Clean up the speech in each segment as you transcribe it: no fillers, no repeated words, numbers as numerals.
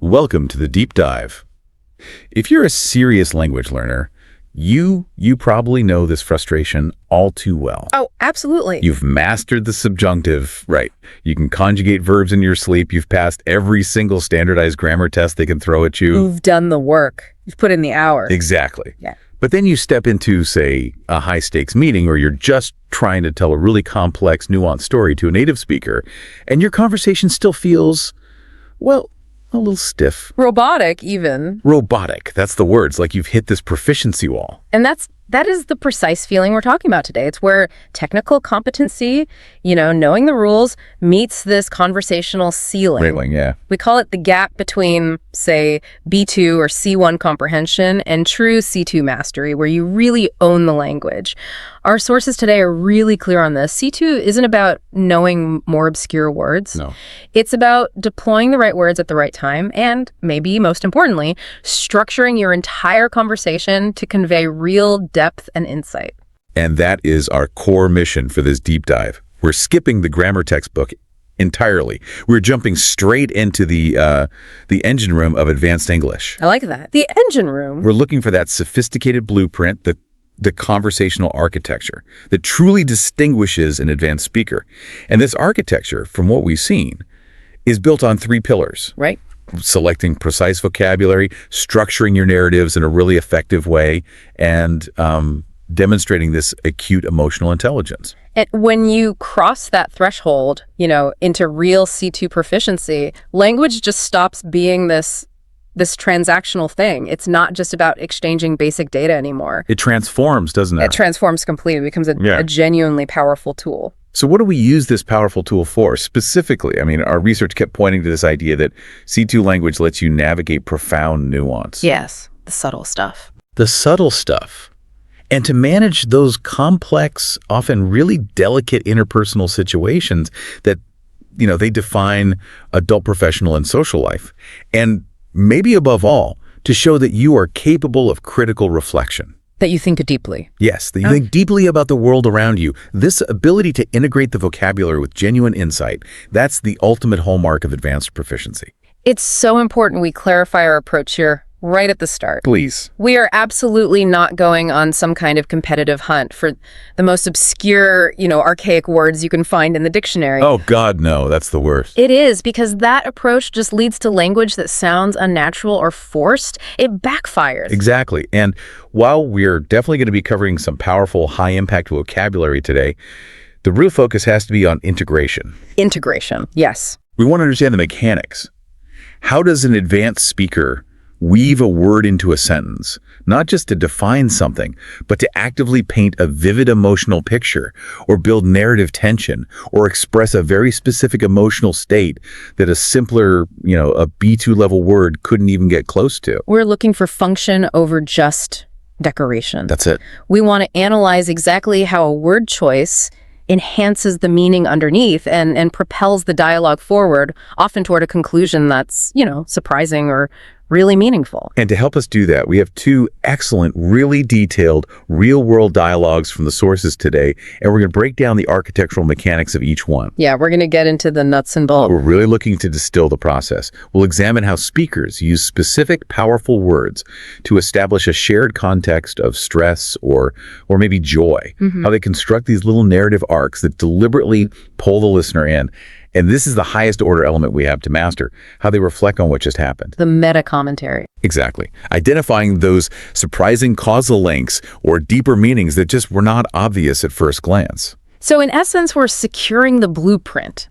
Welcome to the Deep Dive. If you're a serious language learner, you probably know this frustration all too well. Oh, absolutely. You've mastered the subjunctive, right? You can conjugate verbs in your sleep. You've passed every single standardized grammar test they can throw at you. You've done the work. You've put in the hours. Exactly. Yeah. But then you step into, say, a high-stakes meeting or you're just trying to tell a really complex, nuanced story to a native speaker, and your conversation still feels, well, a little stiff. Robotic, even. Robotic. That's the word. It's like you've hit this proficiency wall. And that is the precise feeling we're talking about today. It's where technical competency, knowing the rules, meets this conversational ceiling. Railing, yeah. We call it the gap between, say, B2 or C1 comprehension and true C2 mastery, where you really own the language. Our sources today are really clear on this. C2 isn't about knowing more obscure words. No. It's about deploying the right words at the right time and, maybe most importantly, structuring your entire conversation to convey real depth and insight. And that is our core mission for this deep dive. We're skipping the grammar textbook entirely. We're jumping straight into the engine room of advanced English. I like that. The engine room. We're looking for that sophisticated blueprint, the conversational architecture that truly distinguishes an advanced speaker. And this architecture, from what we've seen, is built on 3 pillars. Right. Selecting precise vocabulary, structuring your narratives in a really effective way, and demonstrating this acute emotional intelligence. And when you cross that threshold, into real C2 proficiency, language just stops being this transactional thing. It's not just about exchanging basic data anymore. It transforms, doesn't it? It transforms completely. It becomes a genuinely powerful tool. So what do we use this powerful tool for specifically? I mean, our research kept pointing to this idea that C2 language lets you navigate profound nuance. Yes, the subtle stuff. The subtle stuff. And to manage those complex, often really delicate interpersonal situations that, they define adult, professional, and social life. And maybe above all, to show that you are capable of critical reflection. That you think deeply. Yes, that you think deeply about the world around you. This ability to integrate the vocabulary with genuine insight, that's the ultimate hallmark of advanced proficiency. It's so important we clarify our approach here right at the start. Please. We are absolutely not going on some kind of competitive hunt for the most obscure, archaic words you can find in the dictionary. Oh, God, no. That's the worst. It is, because that approach just leads to language that sounds unnatural or forced. It backfires. Exactly. And while we're definitely going to be covering some powerful, high-impact vocabulary today, the real focus has to be on integration. Integration, yes. We want to understand the mechanics. How does an advanced speaker weave a word into a sentence, not just to define something, but to actively paint a vivid emotional picture or build narrative tension or express a very specific emotional state that a simpler, a B2 level word couldn't even get close to? We're looking for function over just decoration. That's it. We want to analyze exactly how a word choice enhances the meaning underneath and propels the dialogue forward, often toward a conclusion that's, surprising or really meaningful. And to help us do that, we have 2 excellent, really detailed, real-world dialogues from the sources today, and we're going to break down the architectural mechanics of each one. Yeah, we're going to get into the nuts and bolts. We're really looking to distill the process. We'll examine how speakers use specific, powerful words to establish a shared context of stress or maybe joy, how they construct these little narrative arcs that deliberately pull the listener in. And this is the highest order element we have to master, how they reflect on what just happened. The meta commentary. Exactly. Identifying those surprising causal links or deeper meanings that just were not obvious at first glance. So in essence, we're securing the blueprint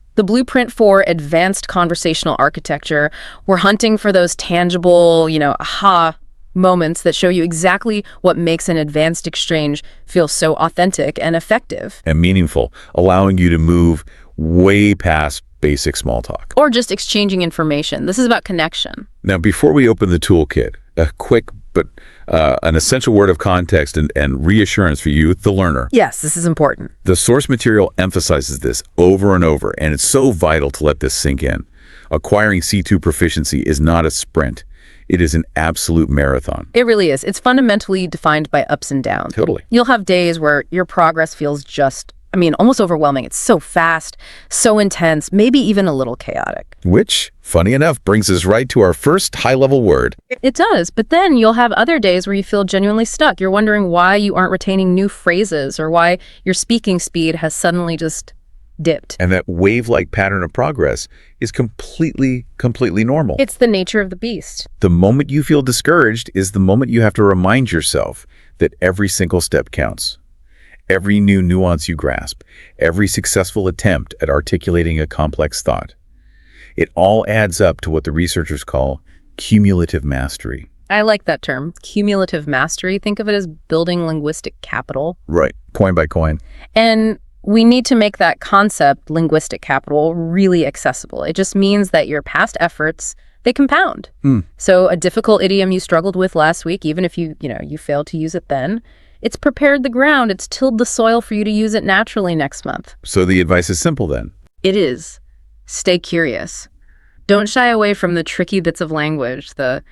for advanced conversational architecture. We're hunting for those tangible, aha moments that show you exactly what makes an advanced exchange feel so authentic and effective. And meaningful, allowing you to move way past basic small talk. Or just exchanging information. This is about connection. Now, before we open the toolkit, a quick but an essential word of context and reassurance for you, the learner. Yes, this is important. The source material emphasizes this over and over, and it's so vital to let this sink in. Acquiring C2 proficiency is not a sprint. It is an absolute marathon. It really is. It's fundamentally defined by ups and downs. Totally. You'll have days where your progress feels just almost overwhelming. It's so fast, so intense, maybe even a little chaotic. Which, funny enough, brings us right to our first high-level word. It does, but then you'll have other days where you feel genuinely stuck. You're wondering why you aren't retaining new phrases or why your speaking speed has suddenly just dipped. And that wave-like pattern of progress is completely normal. It's the nature of the beast. The moment you feel discouraged is the moment you have to remind yourself that every single step counts. Every new nuance you grasp, every successful attempt at articulating a complex thought. It all adds up to what the researchers call cumulative mastery. I like that term, cumulative mastery. Think of it as building linguistic capital. Right, coin by coin. And we need to make that concept, linguistic capital, really accessible. It just means that your past efforts, they compound. So a difficult idiom you struggled with last week, even if you failed to use it then, it's prepared the ground, it's tilled the soil for you to use it naturally next month. So the advice is simple then. It is. Stay curious. Don't shy away from the tricky bits of language, the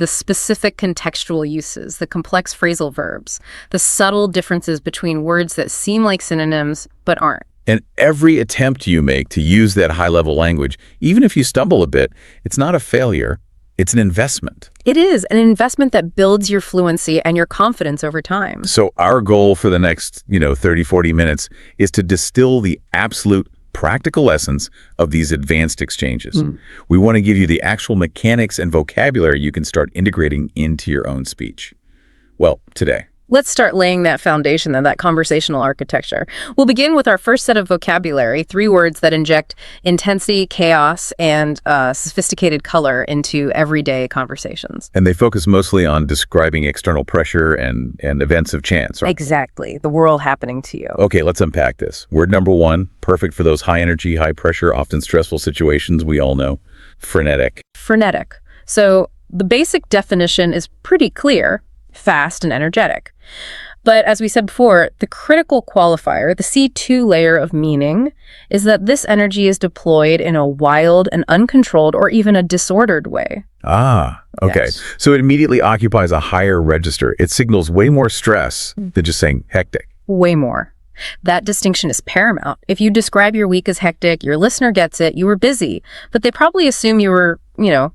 specific contextual uses, the complex phrasal verbs, the subtle differences between words that seem like synonyms but aren't. And every attempt you make to use that high-level language, even if you stumble a bit, it's not a failure, it's an investment. It is an investment that builds your fluency and your confidence over time. So our goal for the next, 30, 40 minutes is to distill the absolute practical essence of these advanced exchanges. We want to give you the actual mechanics and vocabulary you can start integrating into your own speech. Well, today. Let's start laying that foundation then, that conversational architecture. We'll begin with our first set of vocabulary, 3 words that inject intensity, chaos, and sophisticated color into everyday conversations. And they focus mostly on describing external pressure and events of chance, right? Exactly. The world happening to you. Okay, let's unpack this. Word number 1, perfect for those high energy, high pressure, often stressful situations we all know. Frenetic. Frenetic. So the basic definition is pretty clear. Fast and energetic. But as we said before, the critical qualifier, the C2 layer of meaning, is that this energy is deployed in a wild and uncontrolled or even a disordered way. Ah, okay. Yes. So it immediately occupies a higher register. It signals way more stress than just saying hectic. Way more. That distinction is paramount. If you describe your week as hectic, your listener gets it, you were busy, but they probably assume you were,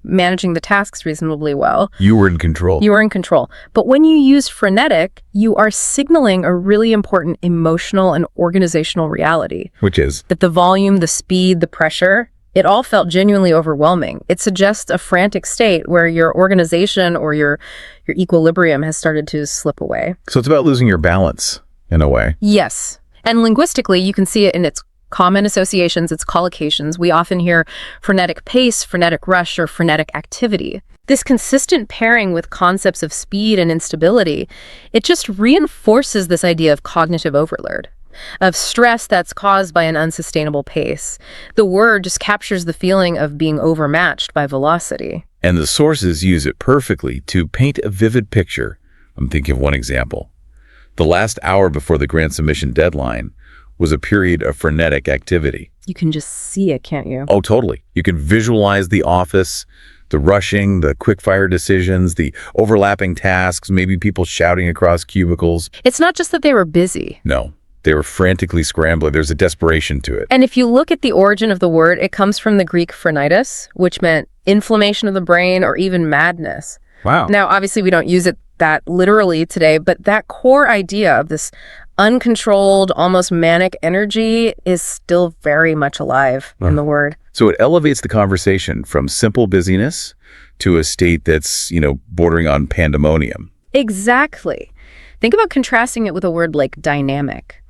managing the tasks reasonably well. You were in control. You were in control. But when you use frenetic, you are signaling a really important emotional and organizational reality. Which is? That the volume, the speed, the pressure, it all felt genuinely overwhelming. It suggests a frantic state where your organization or your equilibrium has started to slip away. So it's about losing your balance. In a way. Yes. And linguistically, you can see it in its common associations, its collocations. We often hear frenetic pace, frenetic rush, or frenetic activity. This consistent pairing with concepts of speed and instability, it just reinforces this idea of cognitive overload, of stress that's caused by an unsustainable pace. The word just captures the feeling of being overmatched by velocity. And the sources use it perfectly to paint a vivid picture. I'm thinking of one example. The last hour before the grant submission deadline was a period of frenetic activity. You can just see it, can't you? Oh, totally. You can visualize the office, the rushing, the quick-fire decisions, the overlapping tasks, maybe people shouting across cubicles. It's not just that they were busy. No, they were frantically scrambling. There's a desperation to it. And if you look at the origin of the word, it comes from the Greek phrenitis, which meant inflammation of the brain or even madness. Wow. Now, obviously, we don't use it that literally today, but that core idea of this uncontrolled, almost manic energy is still very much alive in the word. So it elevates the conversation from simple busyness to a state that's, bordering on pandemonium. Exactly. Think about contrasting it with a word like dynamic.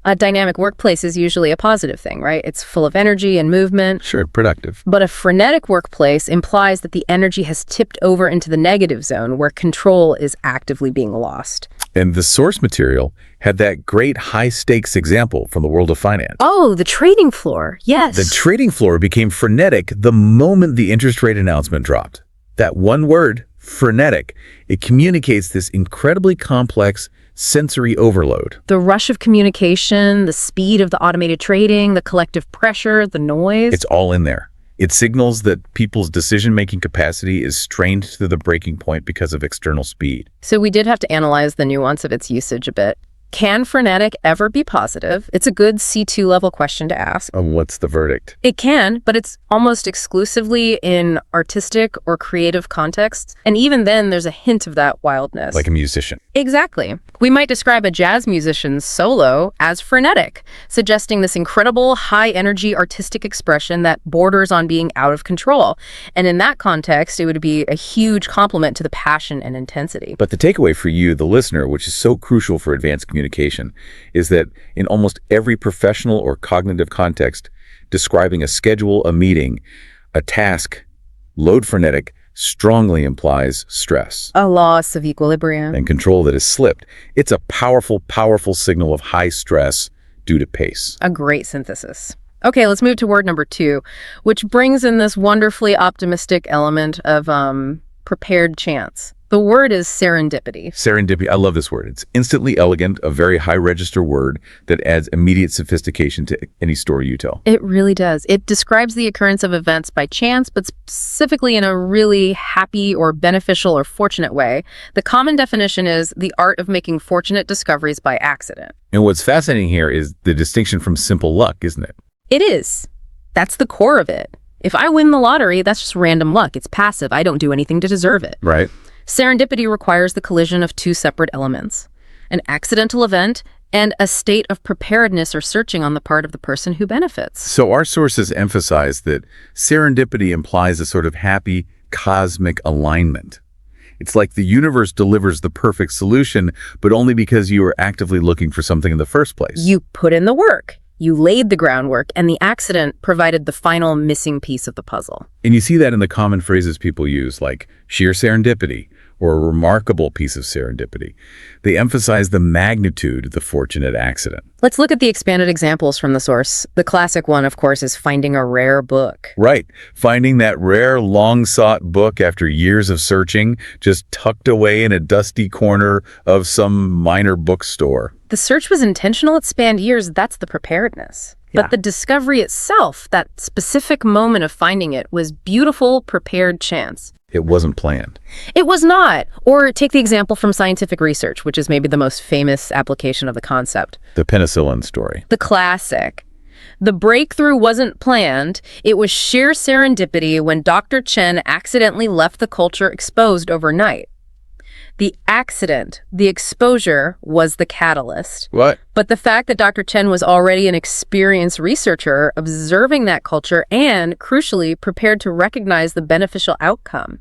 A dynamic workplace is usually a positive thing, right? It's full of energy and movement. Sure, productive. But a frenetic workplace implies that the energy has tipped over into the negative zone where control is actively being lost. And the source material had that great high-stakes example from the world of finance. Oh, the trading floor. Yes. The trading floor became frenetic the moment the interest rate announcement dropped. That one word, frenetic, it communicates this incredibly complex sensory overload. The rush of communication, the speed of the automated trading, the collective pressure, the noise. It's all in there. It signals that people's decision-making capacity is strained to the breaking point because of external speed. So we did have to analyze the nuance of its usage a bit. Can frenetic ever be positive? It's a good C2 level question to ask. What's the verdict? It can, but it's almost exclusively in artistic or creative contexts. And even then, there's a hint of that wildness. Like a musician. Exactly. We might describe a jazz musician's solo as frenetic, suggesting this incredible high-energy artistic expression that borders on being out of control. And in that context, it would be a huge compliment to the passion and intensity. But the takeaway for you, the listener, which is so crucial for advanced communication, is that in almost every professional or cognitive context, describing a schedule, a meeting, a task, load frenetic strongly implies stress. A loss of equilibrium. And control that has slipped. It's a powerful, powerful signal of high stress due to pace. A great synthesis. Okay, let's move to word number 2, which brings in this wonderfully optimistic element of prepared chance. The word is serendipity. Serendipity, I love this word. It's instantly elegant, a very high register word that adds immediate sophistication to any story you tell. It really does. It describes the occurrence of events by chance, but specifically in a really happy or beneficial or fortunate way. The common definition is the art of making fortunate discoveries by accident. And what's fascinating here is the distinction from simple luck, isn't it? It is. That's the core of it. If I win the lottery, that's just random luck. It's passive. I don't do anything to deserve it. Right. Serendipity requires the collision of two separate elements, an accidental event and a state of preparedness or searching on the part of the person who benefits. So our sources emphasize that serendipity implies a sort of happy cosmic alignment. It's like the universe delivers the perfect solution, but only because you were actively looking for something in the first place. You put in the work. You laid the groundwork, and the accident provided the final missing piece of the puzzle. And you see that in the common phrases people use, like sheer serendipity or a remarkable piece of serendipity. They emphasize the magnitude of the fortunate accident. Let's look at the expanded examples from the source. The classic one, of course, is finding a rare book. Right. Finding that rare, long-sought book after years of searching, just tucked away in a dusty corner of some minor bookstore. The search was intentional. It spanned years. That's the preparedness. Yeah. But the discovery itself, that specific moment of finding it, was beautiful, prepared chance. It wasn't planned. It was not. Or take the example from scientific research, which is maybe the most famous application of the concept. The penicillin story. The classic. The breakthrough wasn't planned. It was sheer serendipity when Dr. Chen accidentally left the culture exposed overnight. The accident, the exposure, was the catalyst. What? But the fact that Dr. Chen was already an experienced researcher, observing that culture, and, crucially, prepared to recognize the beneficial outcome.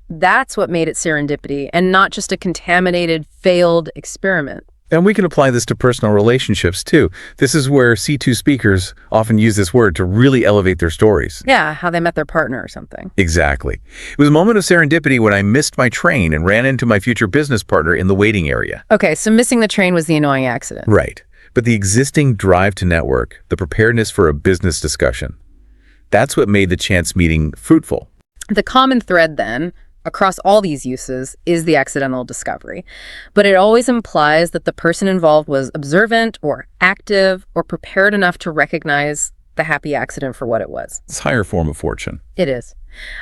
That's what made it serendipity, and not just a contaminated, failed experiment. And we can apply this to personal relationships, too. This is where C2 speakers often use this word to really elevate their stories. Yeah, how they met their partner or something. Exactly. It was a moment of serendipity when I missed my train and ran into my future business partner in the waiting area. Okay, so missing the train was the annoying accident. Right. But the existing drive to network, the preparedness for a business discussion, that's what made the chance meeting fruitful. The common thread, then, across all these uses, is the accidental discovery. But it always implies that the person involved was observant or active or prepared enough to recognize the happy accident for what it was. It's a higher form of fortune. It is.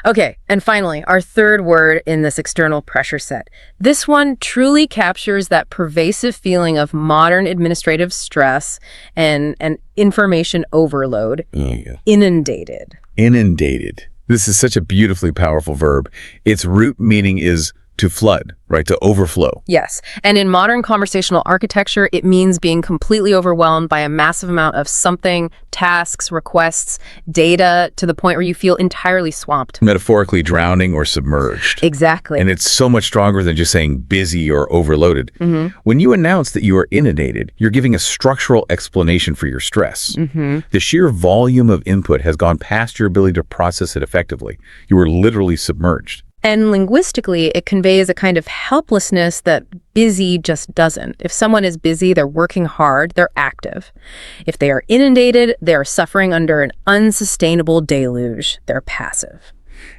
Okay, and finally, our third word in this external pressure set. This one truly captures that pervasive feeling of modern administrative stress and information overload. Yeah. Inundated. Inundated. This is such a beautifully powerful verb. Its root meaning is to flood, right? To overflow. Yes. And in modern conversational architecture, it means being completely overwhelmed by a massive amount of something, tasks, requests, data, to the point where you feel entirely swamped. Metaphorically drowning or submerged. Exactly. And it's so much stronger than just saying busy or overloaded. Mm-hmm. When you announce that you are inundated, you're giving a structural explanation for your stress. Mm-hmm. The sheer volume of input has gone past your ability to process it effectively. You are literally submerged. And linguistically, it conveys a kind of helplessness that busy just doesn't. If someone is busy, they're working hard, they're active. If they are inundated, they are suffering under an unsustainable deluge. They're passive.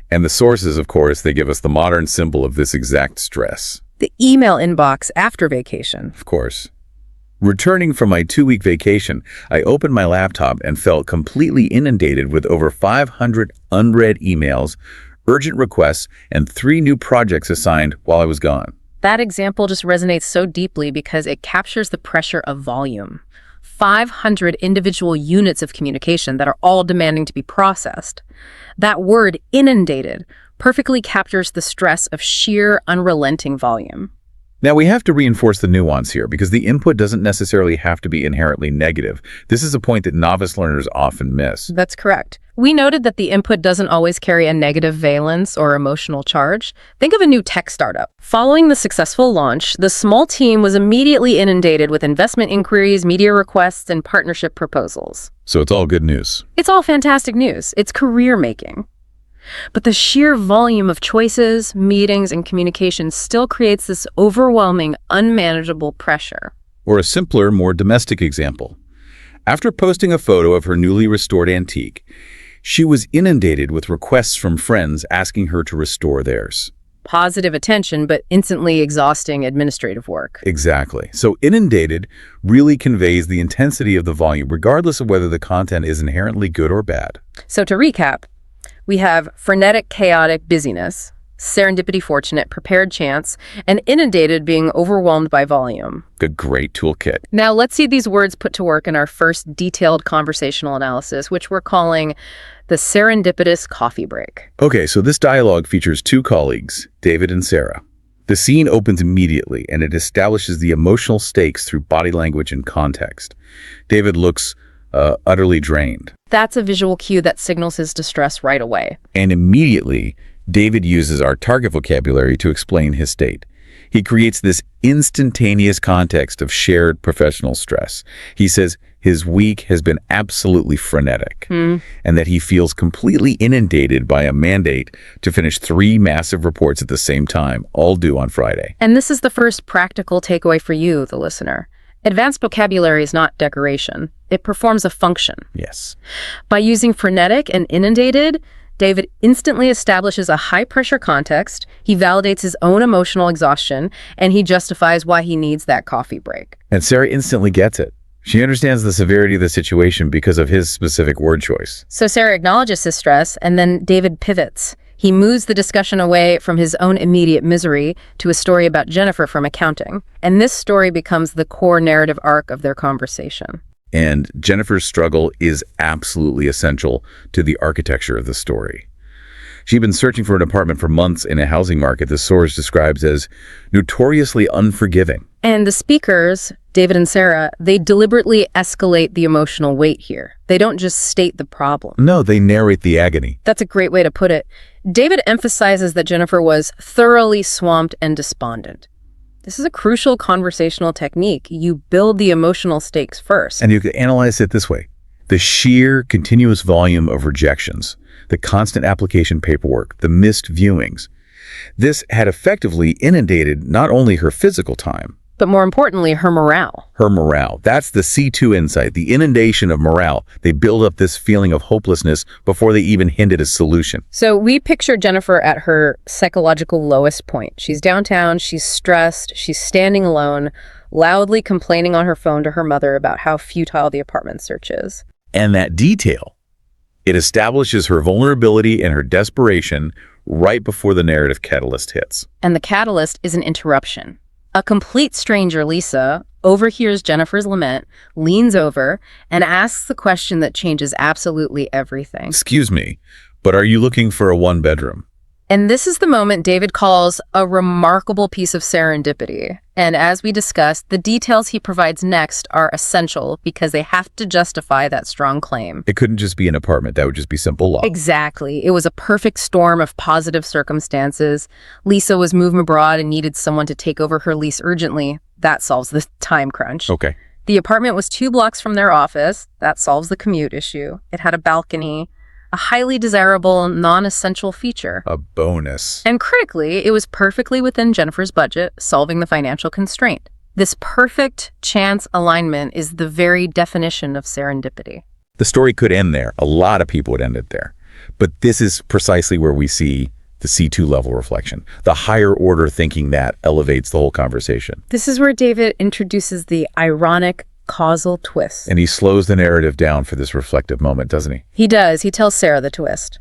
And the sources, of course, they give us the modern symbol of this exact stress. The email inbox after vacation. Of course. Returning from my 2-week vacation, I opened my laptop and felt completely inundated with over 500 unread emails, urgent requests, and 3 new projects assigned while I was gone. That example just resonates so deeply because it captures the pressure of volume. 500 individual units of communication that are all demanding to be processed. That word, inundated, perfectly captures the stress of sheer, unrelenting volume. Now, we have to reinforce the nuance here because the input doesn't necessarily have to be inherently negative. This is a point that novice learners often miss. That's correct. We noted that the input doesn't always carry a negative valence or emotional charge. Think of a new tech startup. Following the successful launch, the small team was immediately inundated with investment inquiries, media requests, and partnership proposals. So it's all good news. It's all fantastic news. It's career-making. But the sheer volume of choices, meetings, and communications still creates this overwhelming, unmanageable pressure. Or a simpler, more domestic example. After posting a photo of her newly restored antique, she was inundated with requests from friends asking her to restore theirs. Positive attention, but instantly exhausting administrative work. Exactly. So inundated really conveys the intensity of the volume, regardless of whether the content is inherently good or bad. So to recap, we have frenetic, chaotic busyness, serendipity fortunate, prepared chance, and inundated being overwhelmed by volume. A great toolkit. Now let's see these words put to work in our first detailed conversational analysis, which we're calling the serendipitous coffee break. Okay, so this dialogue features two colleagues, David and Sarah. The scene opens immediately, and it establishes the emotional stakes through body language and context. David looks utterly drained. That's a visual cue that signals his distress right away. And immediately, David uses our target vocabulary to explain his state. He creates this instantaneous context of shared professional stress. He says his week has been absolutely frenetic, and that he feels completely inundated by a mandate to finish 3 massive reports at the same time, all due on Friday. And this is the first practical takeaway for you, the listener. Advanced vocabulary is not decoration. It performs a function. Yes. By using frenetic and inundated, David instantly establishes a high-pressure context, he validates his own emotional exhaustion, and he justifies why he needs that coffee break. And Sarah instantly gets it. She understands the severity of the situation because of his specific word choice. So Sarah acknowledges his stress, and then David pivots. He moves the discussion away from his own immediate misery to a story about Jennifer from accounting. And this story becomes the core narrative arc of their conversation. And Jennifer's struggle is absolutely essential to the architecture of the story. She'd been searching for an apartment for months in a housing market the source describes as notoriously unforgiving. And the speakers, David and Sarah, they deliberately escalate the emotional weight here. They don't just state the problem. No, they narrate the agony. That's a great way to put it. David emphasizes that Jennifer was thoroughly swamped and despondent. This is a crucial conversational technique. You build the emotional stakes first. And you can analyze it this way. The sheer, continuous volume of rejections, the constant application paperwork, the missed viewings. This had effectively inundated not only her physical time, but more importantly, her morale. Her morale. That's the C2 insight, the inundation of morale. They build up this feeling of hopelessness before they even hint at a solution. So we picture Jennifer at her psychological lowest point. She's downtown, she's stressed, she's standing alone, loudly complaining on her phone to her mother about how futile the apartment search is. And that detail, it establishes her vulnerability and her desperation right before the narrative catalyst hits. And the catalyst is an interruption. A complete stranger, Lisa, overhears Jennifer's lament, leans over, and asks the question that changes absolutely everything. Excuse me, but are you looking for a one-bedroom? And this is the moment David calls a remarkable piece of serendipity. And as we discussed, the details he provides next are essential because they have to justify that strong claim. It couldn't just be an apartment. That would just be simple law. Exactly. It was a perfect storm of positive circumstances. Lisa was moving abroad and needed someone to take over her lease urgently. That solves the time crunch. Okay. The apartment was 2 blocks from their office. That solves the commute issue. It had a balcony, a highly desirable, non-essential feature. A bonus. And critically, it was perfectly within Jennifer's budget, solving the financial constraint. This perfect chance alignment is the very definition of serendipity. The story could end there. A lot of people would end it there. But this is precisely where we see the C2 level reflection, the higher order thinking that elevates the whole conversation. This is where David introduces the ironic causal twist. And he slows the narrative down for this reflective moment, doesn't he? He does. He tells Sarah the twist.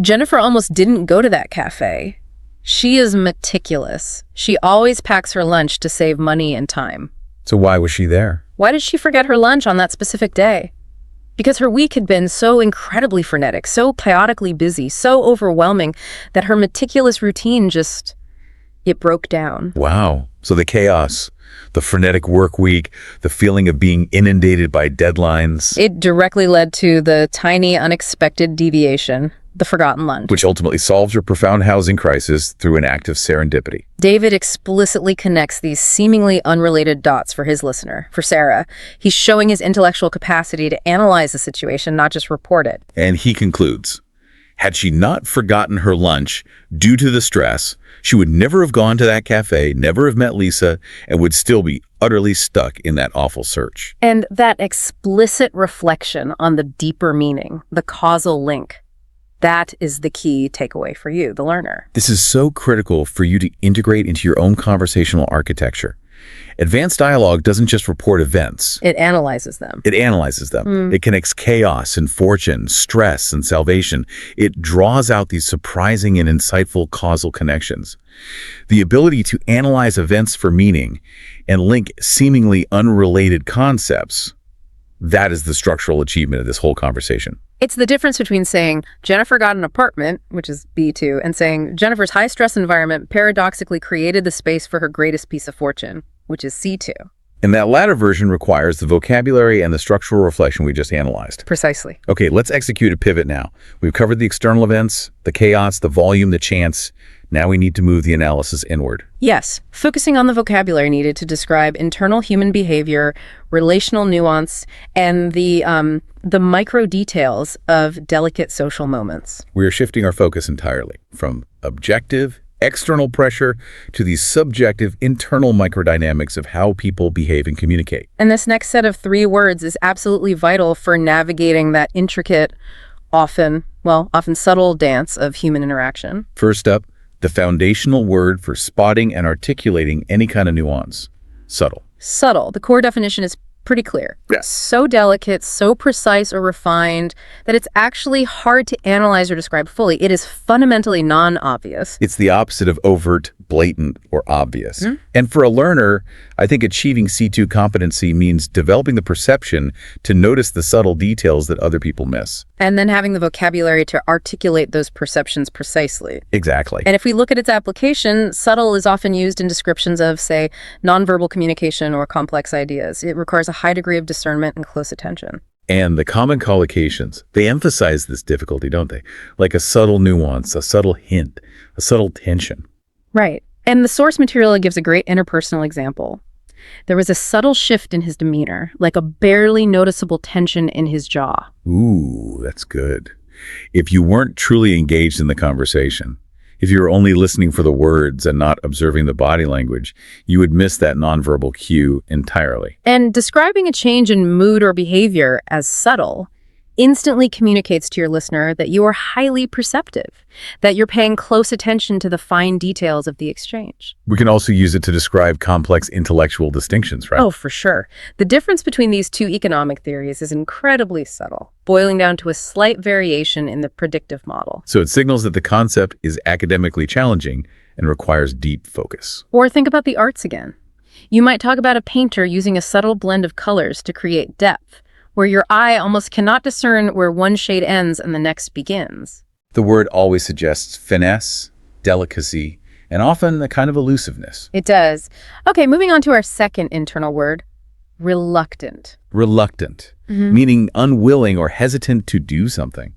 Jennifer almost didn't go to that cafe. She is meticulous. She always packs her lunch to save money and time. So why was she there? Why did she forget her lunch on that specific day? Because her week had been so incredibly frenetic, so chaotically busy, so overwhelming that her meticulous routine it broke down. Wow. So the chaos, the frenetic work week, the feeling of being inundated by deadlines. It directly led to the tiny, unexpected deviation, the forgotten lunch. Which ultimately solves her profound housing crisis through an act of serendipity. David explicitly connects these seemingly unrelated dots for his listener, for Sarah. He's showing his intellectual capacity to analyze the situation, not just report it. And he concludes, had she not forgotten her lunch due to the stress, she would never have gone to that cafe, never have met Lisa, and would still be utterly stuck in that awful search. And that explicit reflection on the deeper meaning, the causal link, that is the key takeaway for you, the learner. This is so critical for you to integrate into your own conversational architecture. Advanced dialogue doesn't just report events. It analyzes them. It analyzes them. It connects chaos and fortune, stress and salvation. It draws out these surprising and insightful causal connections. The ability to analyze events for meaning and link seemingly unrelated concepts, that is the structural achievement of this whole conversation. It's the difference between saying, Jennifer got an apartment, which is B2, and saying, Jennifer's high-stress environment paradoxically created the space for her greatest piece of fortune, which is C2. And that latter version requires the vocabulary and the structural reflection we just analyzed. Precisely. Okay, let's execute a pivot now. We've covered the external events, the chaos, the volume, the chance. Now we need to move the analysis inward. Yes, focusing on the vocabulary needed to describe internal human behavior, relational nuance, and the micro details of delicate social moments. We are shifting our focus entirely from objective, external pressure to the subjective, internal microdynamics of how people behave and communicate. And this next set of 3 words is absolutely vital for navigating that intricate, often subtle dance of human interaction. First up, the foundational word for spotting and articulating any kind of nuance: subtle. Subtle. The core definition is pretty clear. Yes. So delicate, so precise or refined that it's actually hard to analyze or describe fully. It is fundamentally non-obvious. It's the opposite of overt, blatant, or obvious. And for a learner, I think achieving C2 competency means developing the perception to notice the subtle details that other people miss. And then having the vocabulary to articulate those perceptions precisely. Exactly. And if we look at its application, subtle is often used in descriptions of, say, nonverbal communication or complex ideas. It requires a high degree of discernment and close attention. And the common collocations, they emphasize this difficulty, don't they? Like a subtle nuance, a subtle hint, a subtle tension. Right. And the source material gives a great interpersonal example. There was a subtle shift in his demeanor, like a barely noticeable tension in his jaw. Ooh, that's good. If you weren't truly engaged in the conversation, if you were only listening for the words and not observing the body language, you would miss that nonverbal cue entirely. And describing a change in mood or behavior as subtle instantly communicates to your listener that you are highly perceptive, that you're paying close attention to the fine details of the exchange. We can also use it to describe complex intellectual distinctions, right? Oh, for sure. The difference between these 2 economic theories is incredibly subtle, boiling down to a slight variation in the predictive model. So it signals that the concept is academically challenging and requires deep focus. Or think about the arts again. You might talk about a painter using a subtle blend of colors to create depth, where your eye almost cannot discern where one shade ends and the next begins. The word always suggests finesse, delicacy, and often a kind of elusiveness. It does. Okay, moving on to our second internal word, reluctant. Reluctant, meaning unwilling or hesitant to do something.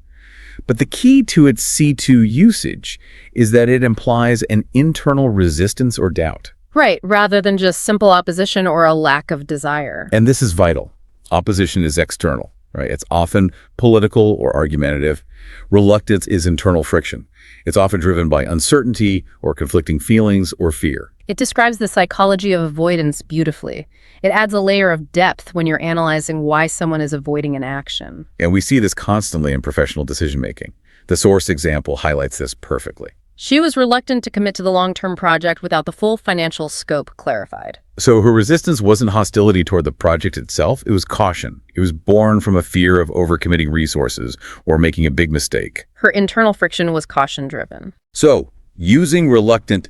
But the key to its C2 usage is that it implies an internal resistance or doubt. Right, rather than just simple opposition or a lack of desire. And this is vital. Opposition is external, right? It's often political or argumentative. Reluctance is internal friction. It's often driven by uncertainty or conflicting feelings or fear. It describes the psychology of avoidance beautifully. It adds a layer of depth when you're analyzing why someone is avoiding an action. And we see this constantly in professional decision-making. The source example highlights this perfectly. She was reluctant to commit to the long-term project without the full financial scope clarified. So her resistance wasn't hostility toward the project itself, it was caution. It was born from a fear of overcommitting resources or making a big mistake. Her internal friction was caution-driven. So, Using reluctant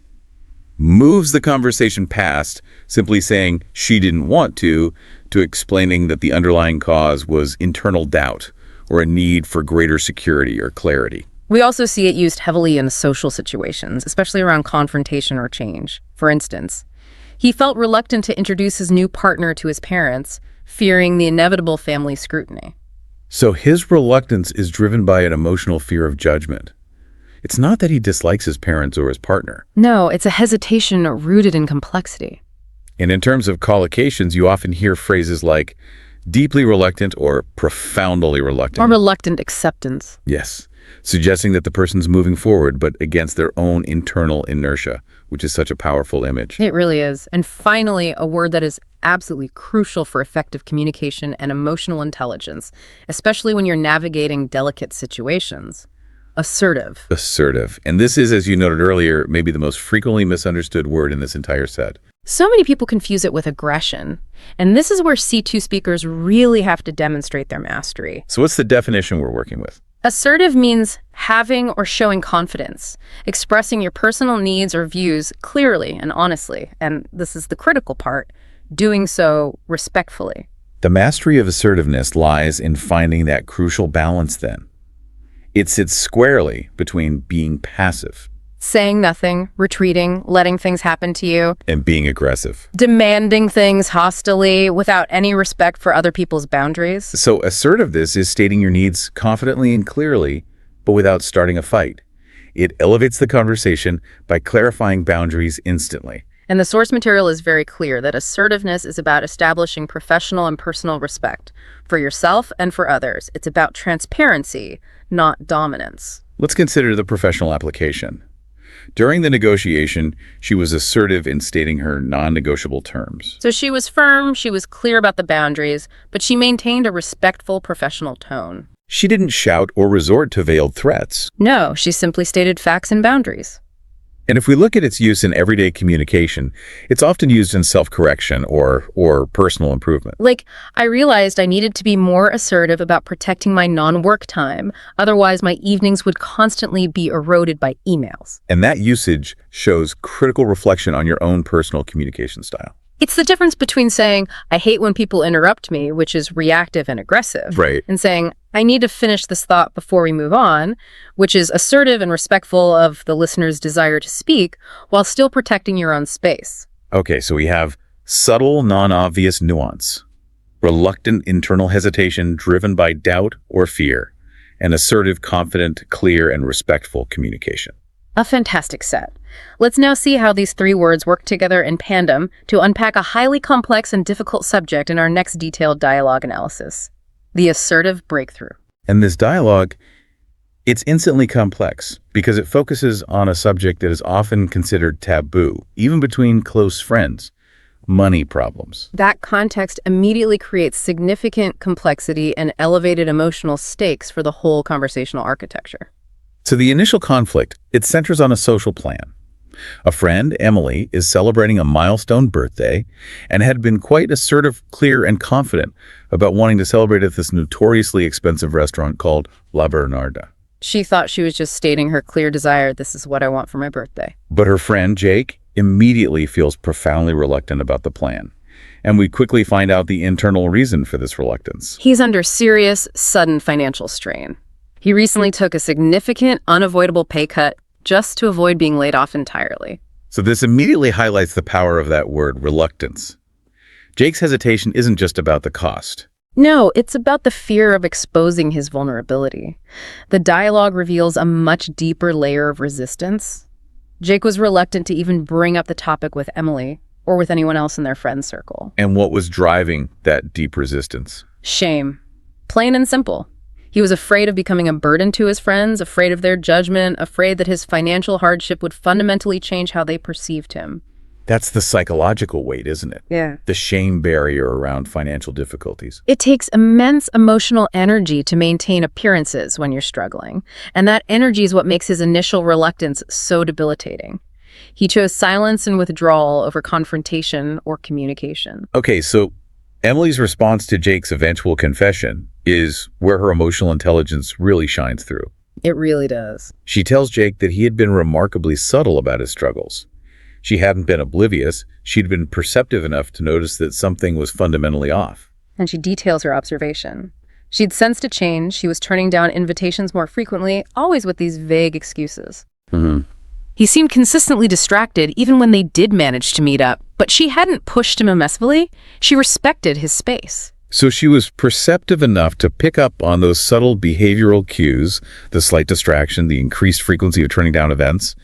moves the conversation past simply saying she didn't want to explaining that the underlying cause was internal doubt or a need for greater security or clarity. We also see it used heavily in social situations, especially around confrontation or change. For instance, he felt reluctant to introduce his new partner to his parents, fearing the inevitable family scrutiny. So his reluctance is driven by an emotional fear of judgment. It's not that he dislikes his parents or his partner. No, it's a hesitation rooted in complexity. And in terms of collocations, you often hear phrases like deeply reluctant or profoundly reluctant. Or reluctant acceptance. Yes, suggesting that the person's moving forward, but against their own internal inertia, which is such a powerful image. It really is. And finally, a word that is absolutely crucial for effective communication and emotional intelligence, especially when you're navigating delicate situations. Assertive. Assertive. And this is, as you noted earlier, maybe the most frequently misunderstood word in this entire set. So many people confuse it with aggression. And this is where C2 speakers really have to demonstrate their mastery. So what's the definition we're working with? Assertive means having or showing confidence, expressing your personal needs or views clearly and honestly. And this is the critical part, doing so respectfully. The mastery of assertiveness lies in finding that crucial balance then. It sits squarely between being passive, Saying nothing, retreating, letting things happen to you, and being aggressive. demanding things hostilely without any respect for other people's boundaries. So assertiveness is stating your needs confidently and clearly, but without starting a fight. It elevates the conversation by clarifying boundaries instantly. And the source material is very clear that assertiveness is about establishing professional and personal respect for yourself and for others. It's about transparency, not dominance. Let's consider the professional application. During the negotiation, she was assertive in stating her non-negotiable terms. So she was firm, she was clear about the boundaries, but she maintained a respectful professional tone. She didn't shout or resort to veiled threats. No, she simply stated facts and boundaries. And if we look at its use in everyday communication, it's often used in self-correction or personal improvement. Like, I realized I needed to be more assertive about protecting my non-work time. Otherwise, my evenings would constantly be eroded by emails. And that usage shows critical reflection on your own personal communication style. It's the difference between saying, I hate when people interrupt me, which is reactive and aggressive, Right. and saying, I need to finish this thought before we move on, which is assertive and respectful of the listener's desire to speak while still protecting your own space. Okay, so we have subtle, non-obvious nuance, reluctant internal hesitation driven by doubt or fear, and assertive, confident, clear, and respectful communication. A fantastic set. Let's now see how these three words work together in tandem to unpack a highly complex and difficult subject in our next detailed dialogue analysis. The assertive breakthrough. And this dialogue, it's instantly complex because it focuses on a subject that is often considered taboo, even between close friends, money problems. That context immediately creates significant complexity and elevated emotional stakes for the whole conversational architecture. So the initial conflict, it centers on a social plan. A friend, Emily, is celebrating a milestone birthday and had been quite assertive, clear, and confident about wanting to celebrate at this notoriously expensive restaurant called La Bernarda. She thought she was just stating her clear desire, this is what I want for my birthday. But her friend, Jake, immediately feels profoundly reluctant about the plan. And we quickly find out the internal reason for this reluctance. He's under serious, sudden financial strain. He recently took a significant, unavoidable pay cut just to avoid being laid off entirely. So this immediately highlights the power of that word, reluctance. Jake's hesitation isn't just about the cost. No, it's about the fear of exposing his vulnerability. The dialogue reveals a much deeper layer of resistance. Jake was reluctant to even bring up the topic with Emily or with anyone else in their friend circle. And what was driving that deep resistance? Shame. Plain and simple. He was afraid of becoming a burden to his friends, afraid of their judgment, afraid that his financial hardship would fundamentally change how they perceived him. That's the psychological weight, isn't it? Yeah. The shame barrier around financial difficulties. It takes immense emotional energy to maintain appearances when you're struggling, and that energy is what makes his initial reluctance so debilitating. He chose silence and withdrawal over confrontation or communication. Okay, so Emily's response to Jake's eventual confession is where her emotional intelligence really shines through. It really does. She tells Jake that he had been remarkably subtle about his struggles. She hadn't been oblivious. She'd been perceptive enough to notice that something was fundamentally off. And she details her observation. She'd sensed a change. She was turning down invitations more frequently, always with these vague excuses. He seemed consistently distracted even when they did manage to meet up, but she hadn't pushed him aggressively. She respected his space. So she was perceptive enough to pick up on those subtle behavioral cues, the slight distraction, the increased frequency of turning down events,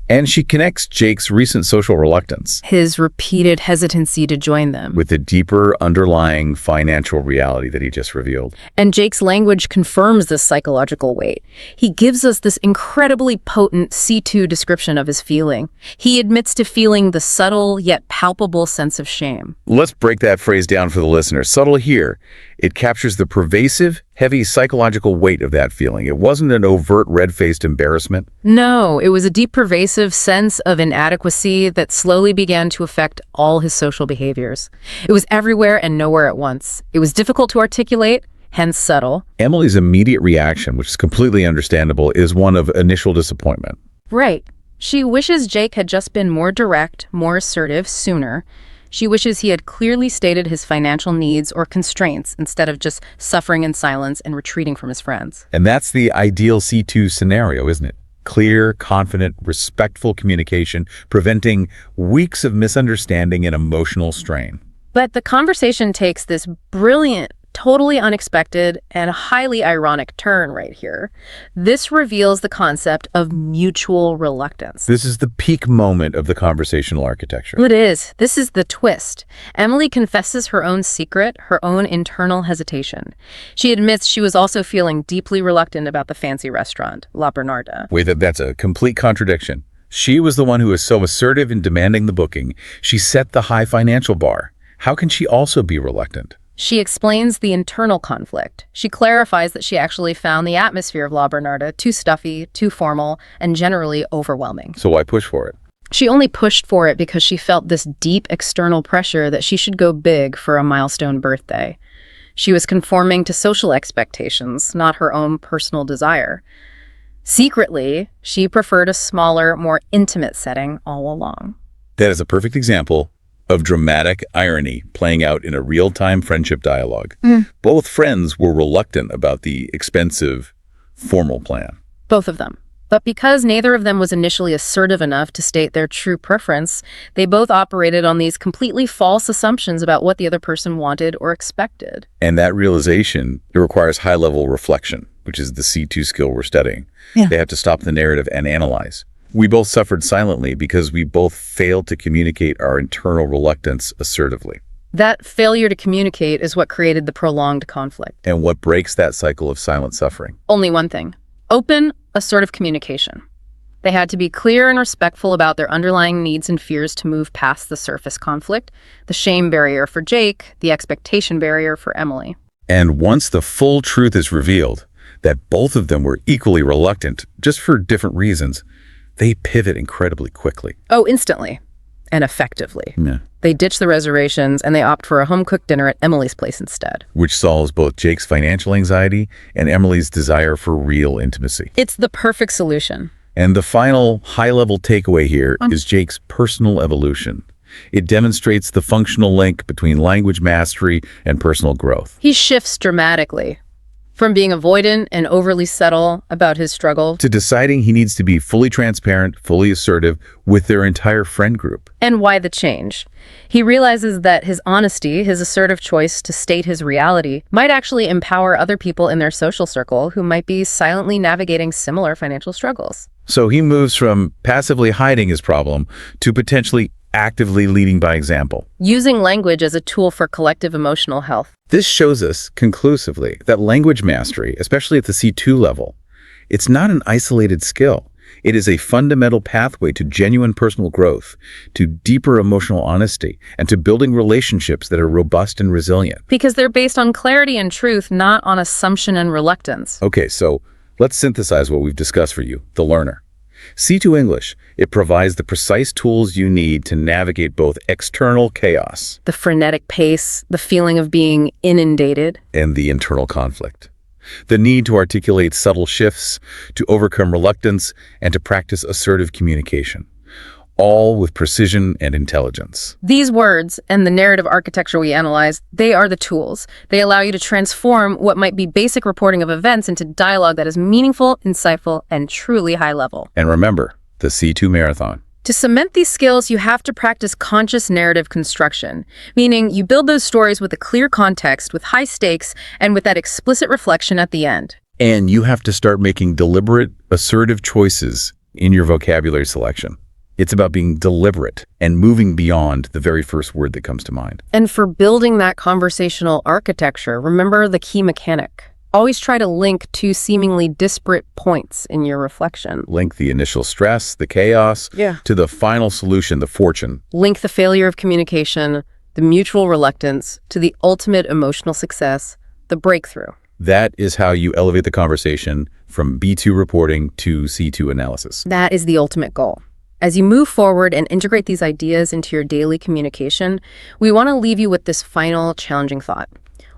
and she connects Jake's recent social reluctance, His repeated hesitancy to join them. with the deeper underlying financial reality that he just revealed. And Jake's language confirms this psychological weight. He gives us this incredibly potent C2 description of his feeling. He admits to feeling the subtle yet palpable sense of shame. Let's break that phrase down for the listener. Subtle here. It captures the pervasive, heavy psychological weight of that feeling. It wasn't an overt, red-faced embarrassment. No, it was a deep, pervasive sense of inadequacy that slowly began to affect all his social behaviors. It was everywhere and nowhere at once. It was difficult to articulate, hence subtle. Emily's immediate reaction, which is completely understandable, is one of initial disappointment. Right. She wishes Jake had just been more direct, more assertive, sooner. She wishes he had clearly stated his financial needs or constraints instead of just suffering in silence and retreating from his friends. And that's the ideal C2 scenario, isn't it? Clear, confident, respectful communication, preventing weeks of misunderstanding and emotional strain. But the conversation takes this brilliant, totally unexpected, and highly ironic turn right here. This reveals the concept of mutual reluctance. This is the peak moment of the conversational architecture. It is. This is the twist. Emily confesses her own secret, her own internal hesitation. She admits she was also feeling deeply reluctant about the fancy restaurant, La Bernarda. Wait, that's a complete contradiction. She was the one who was so assertive in demanding the booking. She set the high financial bar. How can she also be reluctant? She explains the internal conflict. She clarifies that she actually found the atmosphere of La Bernarda too stuffy, too formal, and generally overwhelming. So why push for it? She only pushed for it because she felt this deep external pressure that she should go big for a milestone birthday. She was conforming to social expectations, not her own personal desire. Secretly, she preferred a smaller, more intimate setting all along. That is a perfect example of dramatic irony playing out in a real-time friendship dialogue. Both friends were reluctant about the expensive, formal plan. Both of them. But because neither of them was initially assertive enough to state their true preference, they both operated on these completely false assumptions about what the other person wanted or expected. And that realization, it requires high-level reflection, which is the C2 skill we're studying. They have to stop the narrative and analyze. We both suffered silently because we both failed to communicate our internal reluctance assertively. That failure to communicate is what created the prolonged conflict. And what breaks that cycle of silent suffering? Only one thing: open, assertive communication. They had to be clear and respectful about their underlying needs and fears to move past the surface conflict, the shame barrier for Jake, the expectation barrier for Emily. And once the full truth is revealed, that both of them were equally reluctant, just for different reasons, they pivot incredibly quickly. Oh, instantly and effectively. Yeah. They ditch the reservations and they opt for a home-cooked dinner at Emily's place instead. Which solves both Jake's financial anxiety and Emily's desire for real intimacy. It's the perfect solution. And the final high-level takeaway here is Jake's personal evolution. It demonstrates the functional link between language mastery and personal growth. He shifts dramatically from being avoidant and overly subtle about his struggle To deciding he needs to be fully transparent, fully assertive with their entire friend group. and why the change. He realizes that his honesty, his assertive choice to state his reality, might actually empower other people in their social circle who might be silently navigating similar financial struggles. So he moves from passively hiding his problem to potentially actively leading by example. Using language as a tool for collective emotional health. This shows us conclusively that language mastery, especially at the C2 level, it's not an isolated skill. It is a fundamental pathway to genuine personal growth, to deeper emotional honesty, and to building relationships that are robust and resilient. Because they're based on clarity and truth, not on assumption and reluctance. Okay, so let's synthesize what we've discussed for you, the learner. C2 English, it provides the precise tools you need to navigate both external chaos The frenetic pace, the feeling of being inundated. and the internal conflict. The need to articulate subtle shifts, to overcome reluctance, and to practice assertive communication, all with precision and intelligence. These words and the narrative architecture we analyze, they are the tools. They allow you to transform what might be basic reporting of events into dialogue that is meaningful, insightful, and truly high level. And remember, the C2 Marathon. To cement these skills, you have to practice conscious narrative construction, meaning you build those stories with a clear context, with high stakes, and with that explicit reflection at the end. And you have to start making deliberate, assertive choices in your vocabulary selection. It's about being deliberate and moving beyond the very first word that comes to mind. And for building that conversational architecture, remember the key mechanic. Always try to link two seemingly disparate points in your reflection. Link the initial stress, the chaos, to the final solution, the fortune. Link the failure of communication, the mutual reluctance, to the ultimate emotional success, the breakthrough. That is how you elevate the conversation from B2 reporting to C2 analysis. That is the ultimate goal. As you move forward and integrate these ideas into your daily communication, we want to leave you with this final challenging thought.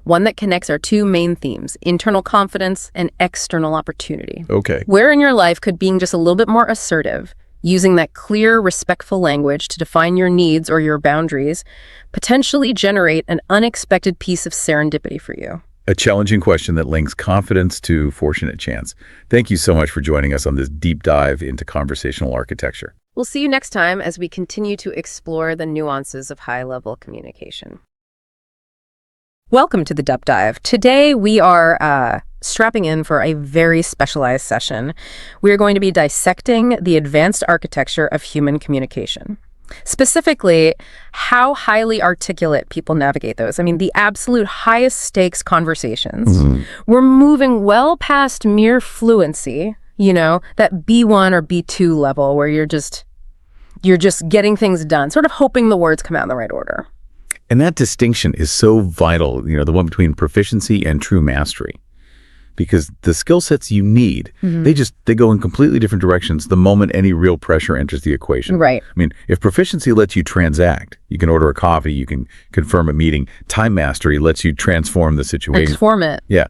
One that connects our two main themes, internal confidence and external opportunity. Okay. Where in your life could being just a little bit more assertive, using that clear, respectful language to define your needs or your boundaries, potentially generate an unexpected piece of serendipity for you? A challenging question that links confidence to fortunate chance. Thank you so much for joining us on this deep dive into conversational architecture. We'll see you next time as we continue to explore the nuances of high-level communication. Welcome to the Deep Dive. Today we are strapping in for a very specialized session. We are going to be dissecting the advanced architecture of human communication. Specifically, how highly articulate people navigate those. I mean, the absolute highest stakes conversations. We're moving well past mere fluency, that B1 or B2 level where you're just getting things done, sort of hoping the words come out in the right order. And that distinction is so vital, the one between proficiency and true mastery. Because the skill sets you need, they go in completely different directions the moment any real pressure enters the equation. Right. I mean, if proficiency lets you transact, you can order a coffee, you can confirm a meeting. Time mastery lets you transform the situation. Transform it. Yeah.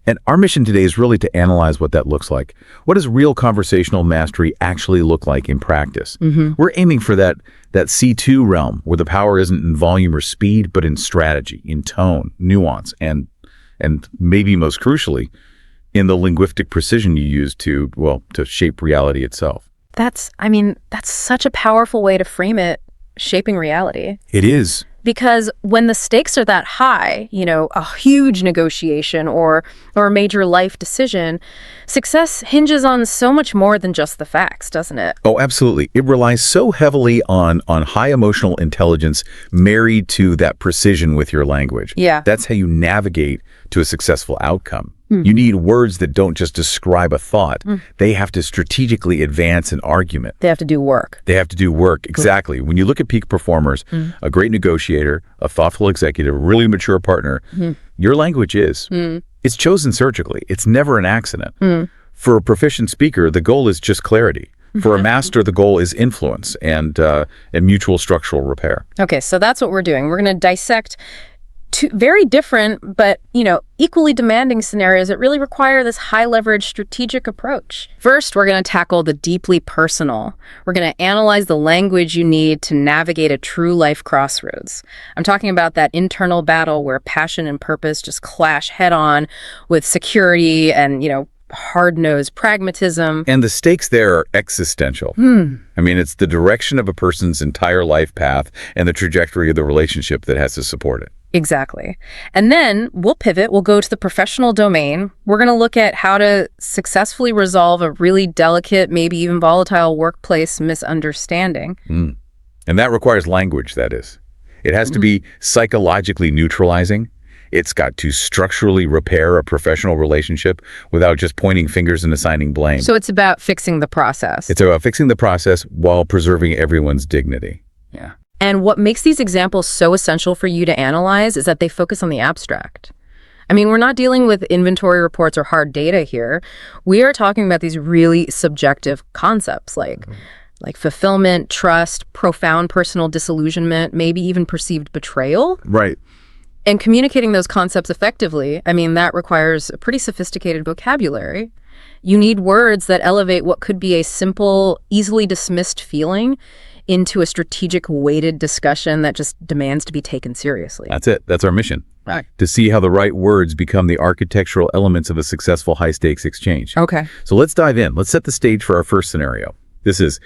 And our mission today is really to analyze what that looks like. What does real conversational mastery actually look like in practice? We're aiming for that C2 realm where the power isn't in volume or speed, but in strategy, in tone, nuance, and maybe most crucially, in the linguistic precision you use to shape reality itself. That's such a powerful way to frame it, shaping reality. It is. Because when the stakes are that high, a huge negotiation or a major life decision, success hinges on so much more than just the facts, doesn't it? Oh, absolutely. It relies so heavily on high emotional intelligence married to that precision with your language. Yeah. That's how you navigate to a successful outcome. You need words that don't just describe a thought. They have to strategically advance an argument. They have to do work. They have to do work, exactly. When you look at peak performers, a great negotiator, a thoughtful executive, a really mature partner, your language is. It's chosen surgically. It's never an accident. For a proficient speaker, the goal is just clarity. For a master, the goal is influence and mutual structural repair. Okay, so that's what we're doing. We're going to dissect two very different but, equally demanding scenarios that really require this high-leverage strategic approach. First, we're going to tackle the deeply personal. We're going to analyze the language you need to navigate a true life crossroads. I'm talking about that internal battle where passion and purpose just clash head-on with security and, hard-nosed pragmatism. And the stakes there are existential. It's the direction of a person's entire life path and the trajectory of the relationship that has to support it. Exactly. And then we'll pivot. We'll go to the professional domain. We're going to look at how to successfully resolve a really delicate, maybe even volatile workplace misunderstanding. And that requires language, that is. It has to be psychologically neutralizing. It's got to structurally repair a professional relationship without just pointing fingers and assigning blame. So it's about fixing the process. It's about fixing the process while preserving everyone's dignity. Yeah. And what makes these examples so essential for you to analyze is that they focus on the abstract. We're not dealing with inventory reports or hard data here. We are talking about these really subjective concepts like fulfillment, trust, profound personal disillusionment, maybe even perceived betrayal. Right. And communicating those concepts effectively, I mean, that requires a pretty sophisticated vocabulary. You need words that elevate what could be a simple, easily dismissed feeling into a strategic, weighted discussion that just demands to be taken seriously. That's it. That's our mission. Right. To see how the right words become the architectural elements of a successful high-stakes exchange. Okay. So let's dive in. Let's set the stage for our first scenario. This is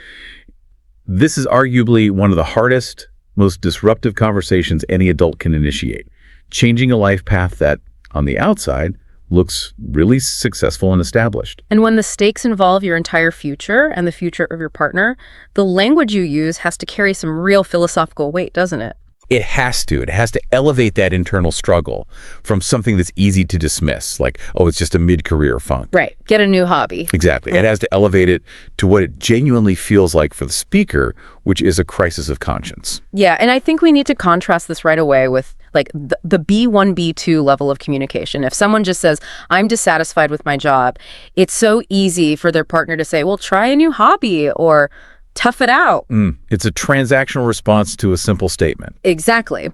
arguably one of the hardest, most disruptive conversations any adult can initiate. Changing a life path that, on the outside, looks really successful and established. And when the stakes involve your entire future and the future of your partner, the language you use has to carry some real philosophical weight, doesn't it? It has to. It has to elevate that internal struggle from something that's easy to dismiss, like, oh, it's just a mid-career funk. Right. Get a new hobby. Exactly. It has to elevate it to what it genuinely feels like for the speaker, which is a crisis of conscience. Yeah, and I think we need to contrast this right away with like the B1, B2 level of communication. If someone just says, I'm dissatisfied with my job, it's so easy for their partner to say, well, try a new hobby or tough it out. It's a transactional response to a simple statement. Exactly.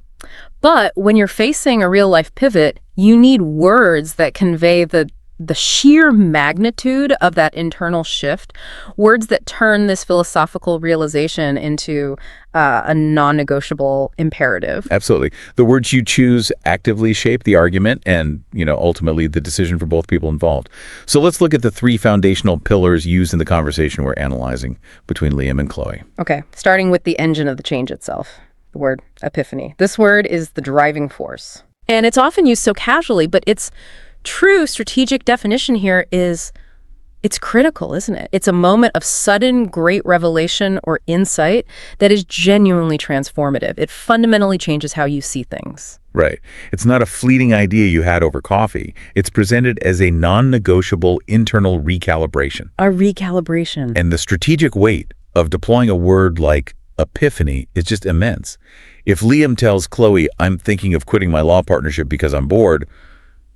But when you're facing a real life pivot, you need words that convey the sheer magnitude of that internal shift, words that turn this philosophical realization into a non-negotiable imperative. Absolutely. The words you choose actively shape the argument and, ultimately the decision for both people involved. So let's look at the three foundational pillars used in the conversation we're analyzing between Liam and Chloe. Okay, starting with the engine of the change itself, the word epiphany. This word is the driving force. And it's often used so casually, but its true strategic definition here is it's critical, isn't it? It's a moment of sudden great revelation or insight that is genuinely transformative. It fundamentally changes how you see things. Right. It's not a fleeting idea you had over coffee. It's presented as a non-negotiable internal recalibration. A recalibration. And the strategic weight of deploying a word like epiphany is just immense. If Liam tells Chloe, I'm thinking of quitting my law partnership because I'm bored,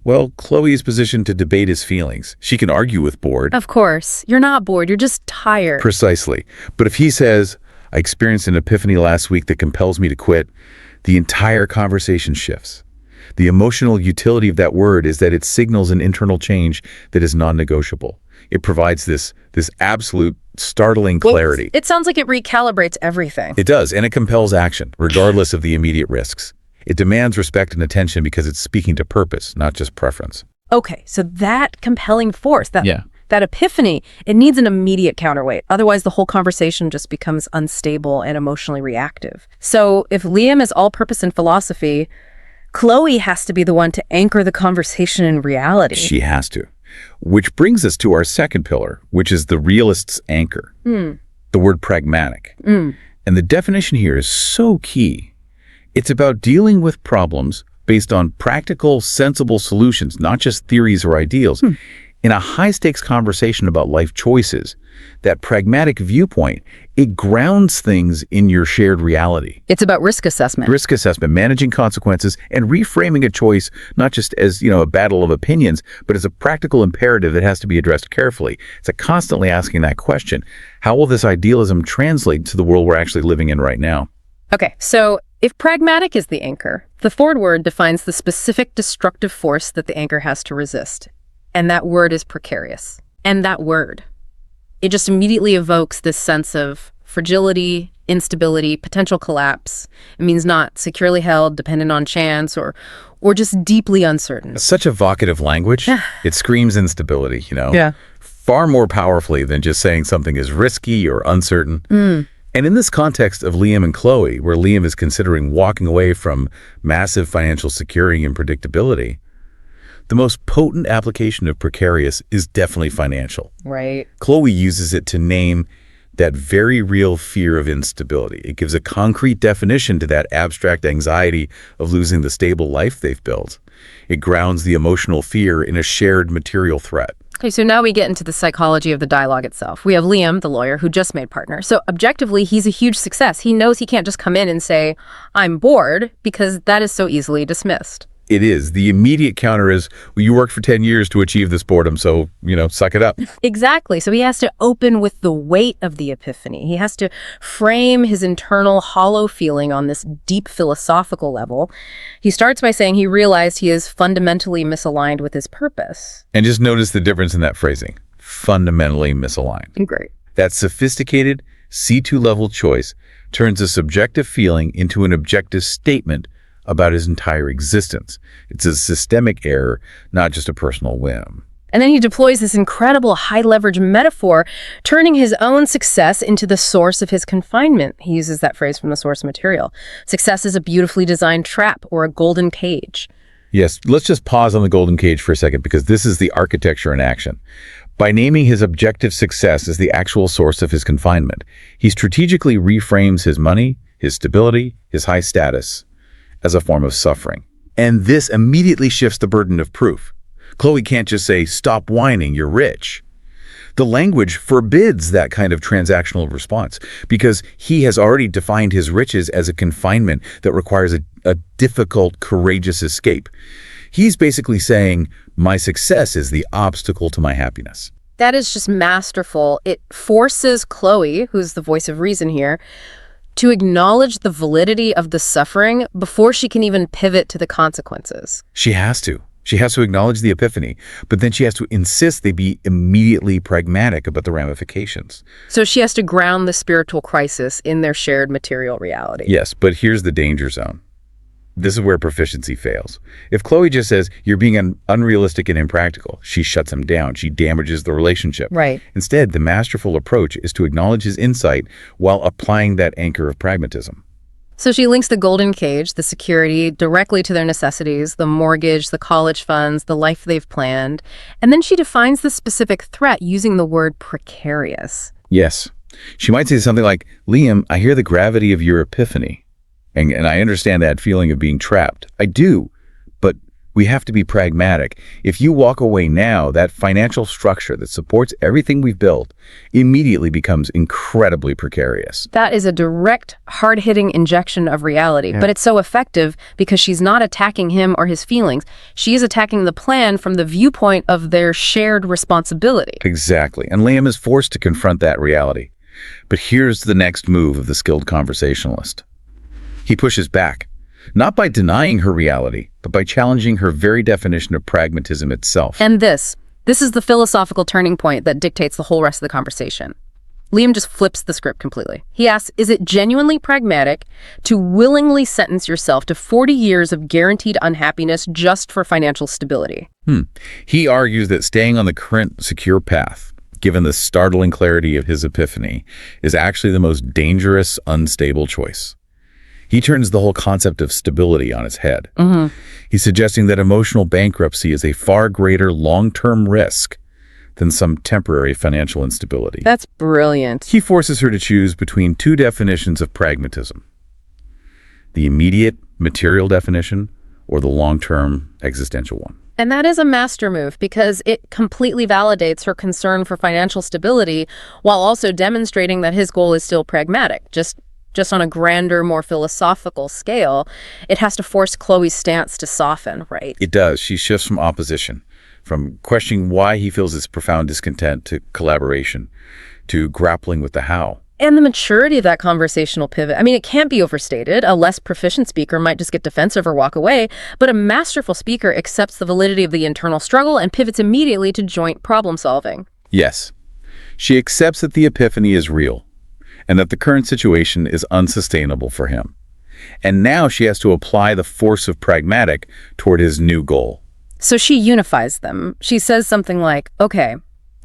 well, Chloe is positioned to debate his feelings. She can argue with bored. Of course. You're not bored. You're just tired. Precisely. But if he says, I experienced an epiphany last week that compels me to quit, the entire conversation shifts. The emotional utility of that word is that it signals an internal change that is non-negotiable. It provides this absolute startling clarity. It sounds like it recalibrates everything. It does, and it compels action, regardless of the immediate risks. It demands respect and attention because it's speaking to purpose, not just preference. Okay, so that compelling force, that epiphany, it needs an immediate counterweight. Otherwise, the whole conversation just becomes unstable and emotionally reactive. So if Liam is all-purpose in philosophy, Chloe has to be the one to anchor the conversation in reality. She has to. Which brings us to our second pillar, which is the realist's anchor. The word pragmatic. And the definition here is so key. It's about dealing with problems based on practical, sensible solutions, not just theories or ideals. In a high-stakes conversation about life choices, that pragmatic viewpoint, it grounds things in your shared reality. It's about risk assessment. Risk assessment, managing consequences, and reframing a choice not just as, a battle of opinions, but as a practical imperative that has to be addressed carefully. It's constantly asking that question. How will this idealism translate to the world we're actually living in right now? Okay, so if pragmatic is the anchor, the forward word defines the specific destructive force that the anchor has to resist. And that word is precarious. And that word, it just immediately evokes this sense of fragility, instability, potential collapse. It means not securely held, dependent on chance, or just deeply uncertain. It's such evocative language. It screams instability, Yeah. far more powerfully than just saying something is risky or uncertain. And in this context of Liam and Chloe, where Liam is considering walking away from massive financial security and predictability, the most potent application of precarious is definitely financial. Right. Chloe uses it to name that very real fear of instability. It gives a concrete definition to that abstract anxiety of losing the stable life they've built. It grounds the emotional fear in a shared material threat. Okay, so now we get into the psychology of the dialogue itself. We have Liam, the lawyer, who just made partner. So objectively, he's a huge success. He knows he can't just come in and say, I'm bored, because that is so easily dismissed. It is. The immediate counter is, well, you worked for 10 years to achieve this boredom, so, suck it up. Exactly. So he has to open with the weight of the epiphany. He has to frame his internal hollow feeling on this deep philosophical level. He starts by saying he realized he is fundamentally misaligned with his purpose. And just notice the difference in that phrasing. Fundamentally misaligned. Great. That sophisticated C2 level choice turns a subjective feeling into an objective statement about his entire existence. It's a systemic error, not just a personal whim. And then he deploys this incredible high-leverage metaphor, turning his own success into the source of his confinement. He uses that phrase from the source material. Success is a beautifully designed trap or a golden cage. Yes, let's just pause on the golden cage for a second, because this is the architecture in action. By naming his objective success as the actual source of his confinement, he strategically reframes his money, his stability, his high status as a form of suffering. And this immediately shifts the burden of proof. Chloe can't just say, "Stop whining, you're rich." The language forbids that kind of transactional response because he has already defined his riches as a confinement that requires a difficult, courageous escape. He's basically saying, my success is the obstacle to my happiness. That is just masterful. It forces Chloe, who's the voice of reason here, to acknowledge the validity of the suffering before she can even pivot to the consequences. She has to. She has to acknowledge the epiphany, but then she has to insist they be immediately pragmatic about the ramifications. So she has to ground the spiritual crisis in their shared material reality. Yes, but here's the danger zone. This is where proficiency fails. If Chloe just says, you're being unrealistic and impractical, she shuts him down. She damages the relationship. Right. Instead, the masterful approach is to acknowledge his insight while applying that anchor of pragmatism. So she links the golden cage, the security, directly to their necessities, the mortgage, the college funds, the life they've planned. And then she defines the specific threat using the word precarious. Yes. She might say something like, Liam, I hear the gravity of your epiphany. And I understand that feeling of being trapped. I do, but we have to be pragmatic. If you walk away now, that financial structure that supports everything we've built immediately becomes incredibly precarious. That is a direct, hard-hitting injection of reality, but it's so effective because she's not attacking him or his feelings. She is attacking the plan from the viewpoint of their shared responsibility. Exactly. And Liam is forced to confront that reality. But here's the next move of the skilled conversationalist. He pushes back, not by denying her reality, but by challenging her very definition of pragmatism itself. And this is the philosophical turning point that dictates the whole rest of the conversation. Liam just flips the script completely. He asks, is it genuinely pragmatic to willingly sentence yourself to 40 years of guaranteed unhappiness just for financial stability? He argues that staying on the current secure path, given the startling clarity of his epiphany, is actually the most dangerous, unstable choice. He turns the whole concept of stability on its head. He's suggesting that emotional bankruptcy is a far greater long-term risk than some temporary financial instability. That's brilliant. He forces her to choose between two definitions of pragmatism: the immediate material definition or the long-term existential one. And that is a master move because it completely validates her concern for financial stability while also demonstrating that his goal is still pragmatic, just on a grander, more philosophical scale. It has to force Chloe's stance to soften, right? It does. She shifts from opposition, from questioning why he feels this profound discontent, to collaboration, to grappling with the how. And the maturity of that conversational pivot, I mean, it can't be overstated. A less proficient speaker might just get defensive or walk away, but a masterful speaker accepts the validity of the internal struggle and pivots immediately to joint problem solving. Yes. She accepts that the epiphany is real, and that the current situation is unsustainable for him. And now she has to apply the force of pragmatic toward his new goal. So she unifies them. She says something like, okay,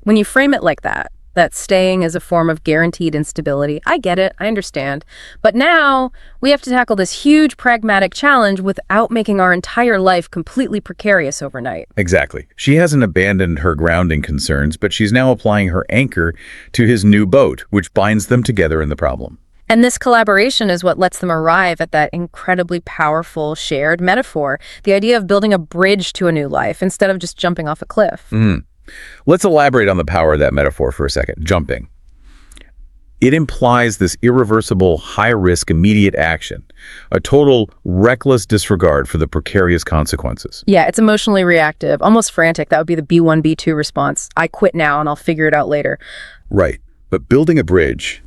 when you frame it like that staying is a form of guaranteed instability, I get it, I understand. But now we have to tackle this huge pragmatic challenge without making our entire life completely precarious overnight. Exactly. She hasn't abandoned her grounding concerns, but she's now applying her anchor to his new boat, which binds them together in the problem. And this collaboration is what lets them arrive at that incredibly powerful shared metaphor, the idea of building a bridge to a new life instead of just jumping off a cliff. Let's elaborate on the power of that metaphor for a second. Jumping. It implies this irreversible, high-risk, immediate action, A total reckless disregard for the precarious consequences. Yeah, it's emotionally reactive, almost frantic. That would be the B1, B2 response. I quit now and I'll figure it out later. Right. But building a bridge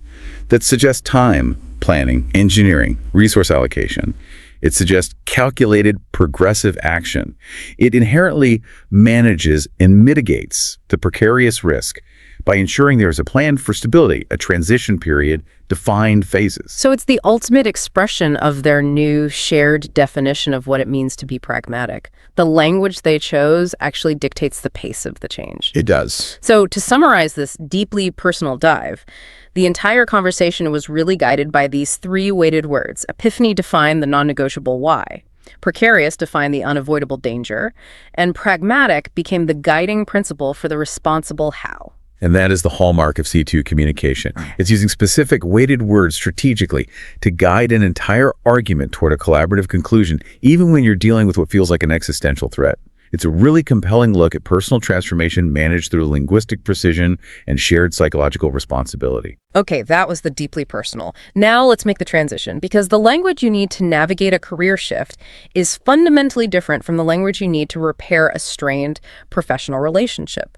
that suggests time, planning, engineering, resource allocation. It suggests calculated, progressive action. It inherently manages and mitigates the precarious risk by ensuring there is a plan for stability, a transition period, defined phases. So it's the ultimate expression of their new shared definition of what it means to be pragmatic. The language they chose actually dictates the pace of the change. It does. So to summarize this deeply personal dive, the entire conversation was really guided by these three weighted words. Epiphany defined the non-negotiable why. Precarious defined the unavoidable danger. And pragmatic became the guiding principle for the responsible how. And that is the hallmark of C2 communication. It's using specific weighted words strategically to guide an entire argument toward a collaborative conclusion, even when you're dealing with what feels like an existential threat. It's a really compelling look at personal transformation managed through linguistic precision and shared psychological responsibility. Okay, that was the deeply personal. Now let's make the transition, because the language you need to navigate a career shift is fundamentally different from the language you need to repair a strained professional relationship.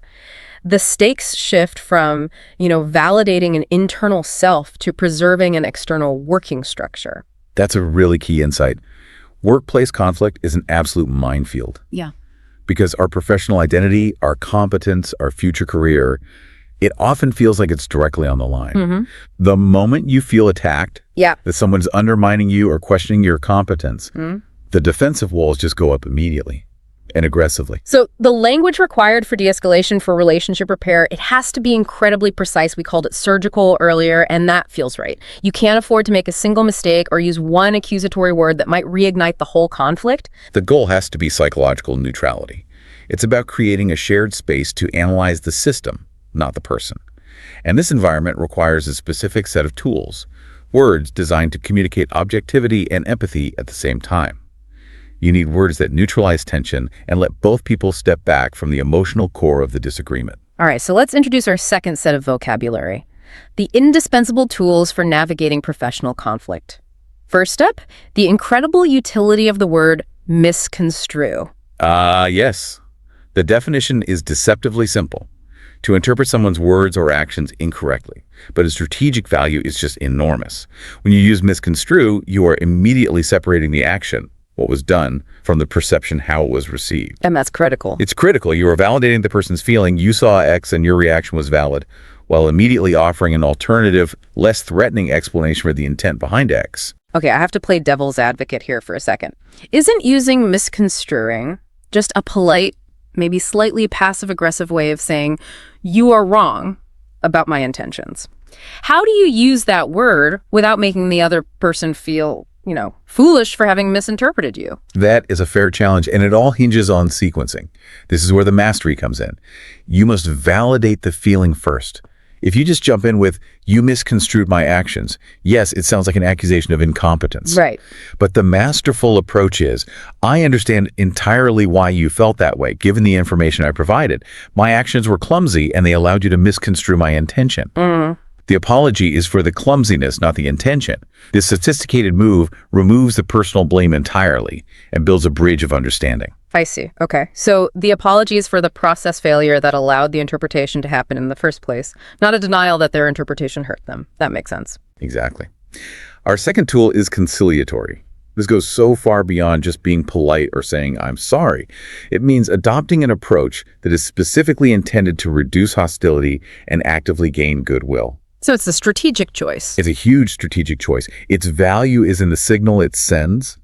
The stakes shift from, validating an internal self to preserving an external working structure. That's a really key insight. Workplace conflict is an absolute minefield. Yeah. Because our professional identity, our competence, our future career, it often feels like it's directly on the line. Mm-hmm. The moment you feel attacked, Yeah. that someone's undermining you or questioning your competence, the defensive walls just go up immediately and aggressively. So the language required for de-escalation for relationship repair, it has to be incredibly precise. We called it surgical earlier, and that feels right. You can't afford to make a single mistake or use one accusatory word that might reignite the whole conflict. The goal has to be psychological neutrality. It's about creating a shared space to analyze the system, not the person. And this environment requires a specific set of tools, words designed to communicate objectivity and empathy at the same time. You need words that neutralize tension and let both people step back from the emotional core of the disagreement. All right, so let's introduce our second set of vocabulary, the indispensable tools for navigating professional conflict. First up, the incredible utility of the word misconstrue. Yes. The definition is deceptively simple: to interpret someone's words or actions incorrectly, but its strategic value is just enormous. When you use misconstrue, you are immediately separating the action, what was done, from the perception, how it was received. And that's critical. It's critical. You are validating the person's feeling. You saw X and your reaction was valid, while immediately offering an alternative, less threatening explanation for the intent behind X. Okay, I have to play devil's advocate here for a second. Isn't using misconstruing just a polite, maybe slightly passive-aggressive way of saying, you are wrong about my intentions? How do you use that word without making the other person feel foolish for having misinterpreted you? That is a fair challenge, and it all hinges on sequencing. This is where the mastery comes in. You must validate the feeling first. If you just jump in with, you misconstrued my actions, yes, it sounds like an accusation of incompetence. Right. But the masterful approach is, I understand entirely why you felt that way, given the information I provided. My actions were clumsy, and they allowed you to misconstrue my intention. The apology is for the clumsiness, not the intention. This sophisticated move removes the personal blame entirely and builds a bridge of understanding. I see. Okay. So the apology is for the process failure that allowed the interpretation to happen in the first place, not a denial that their interpretation hurt them. That makes sense. Exactly. Our second tool is conciliatory. This goes so far beyond just being polite or saying, I'm sorry. It means adopting an approach that is specifically intended to reduce hostility and actively gain goodwill. So it's a strategic choice. It's a huge strategic choice. Its value is in the signal it sends.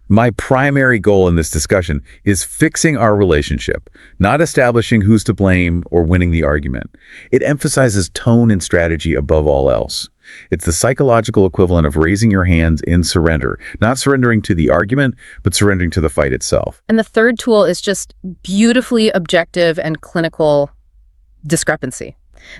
My primary goal in this discussion is fixing our relationship, not establishing who's to blame or winning the argument. It emphasizes tone and strategy above all else. It's the psychological equivalent of raising your hands in surrender, not surrendering to the argument, but surrendering to the fight itself. And the third tool is just beautifully objective and clinical discrepancy.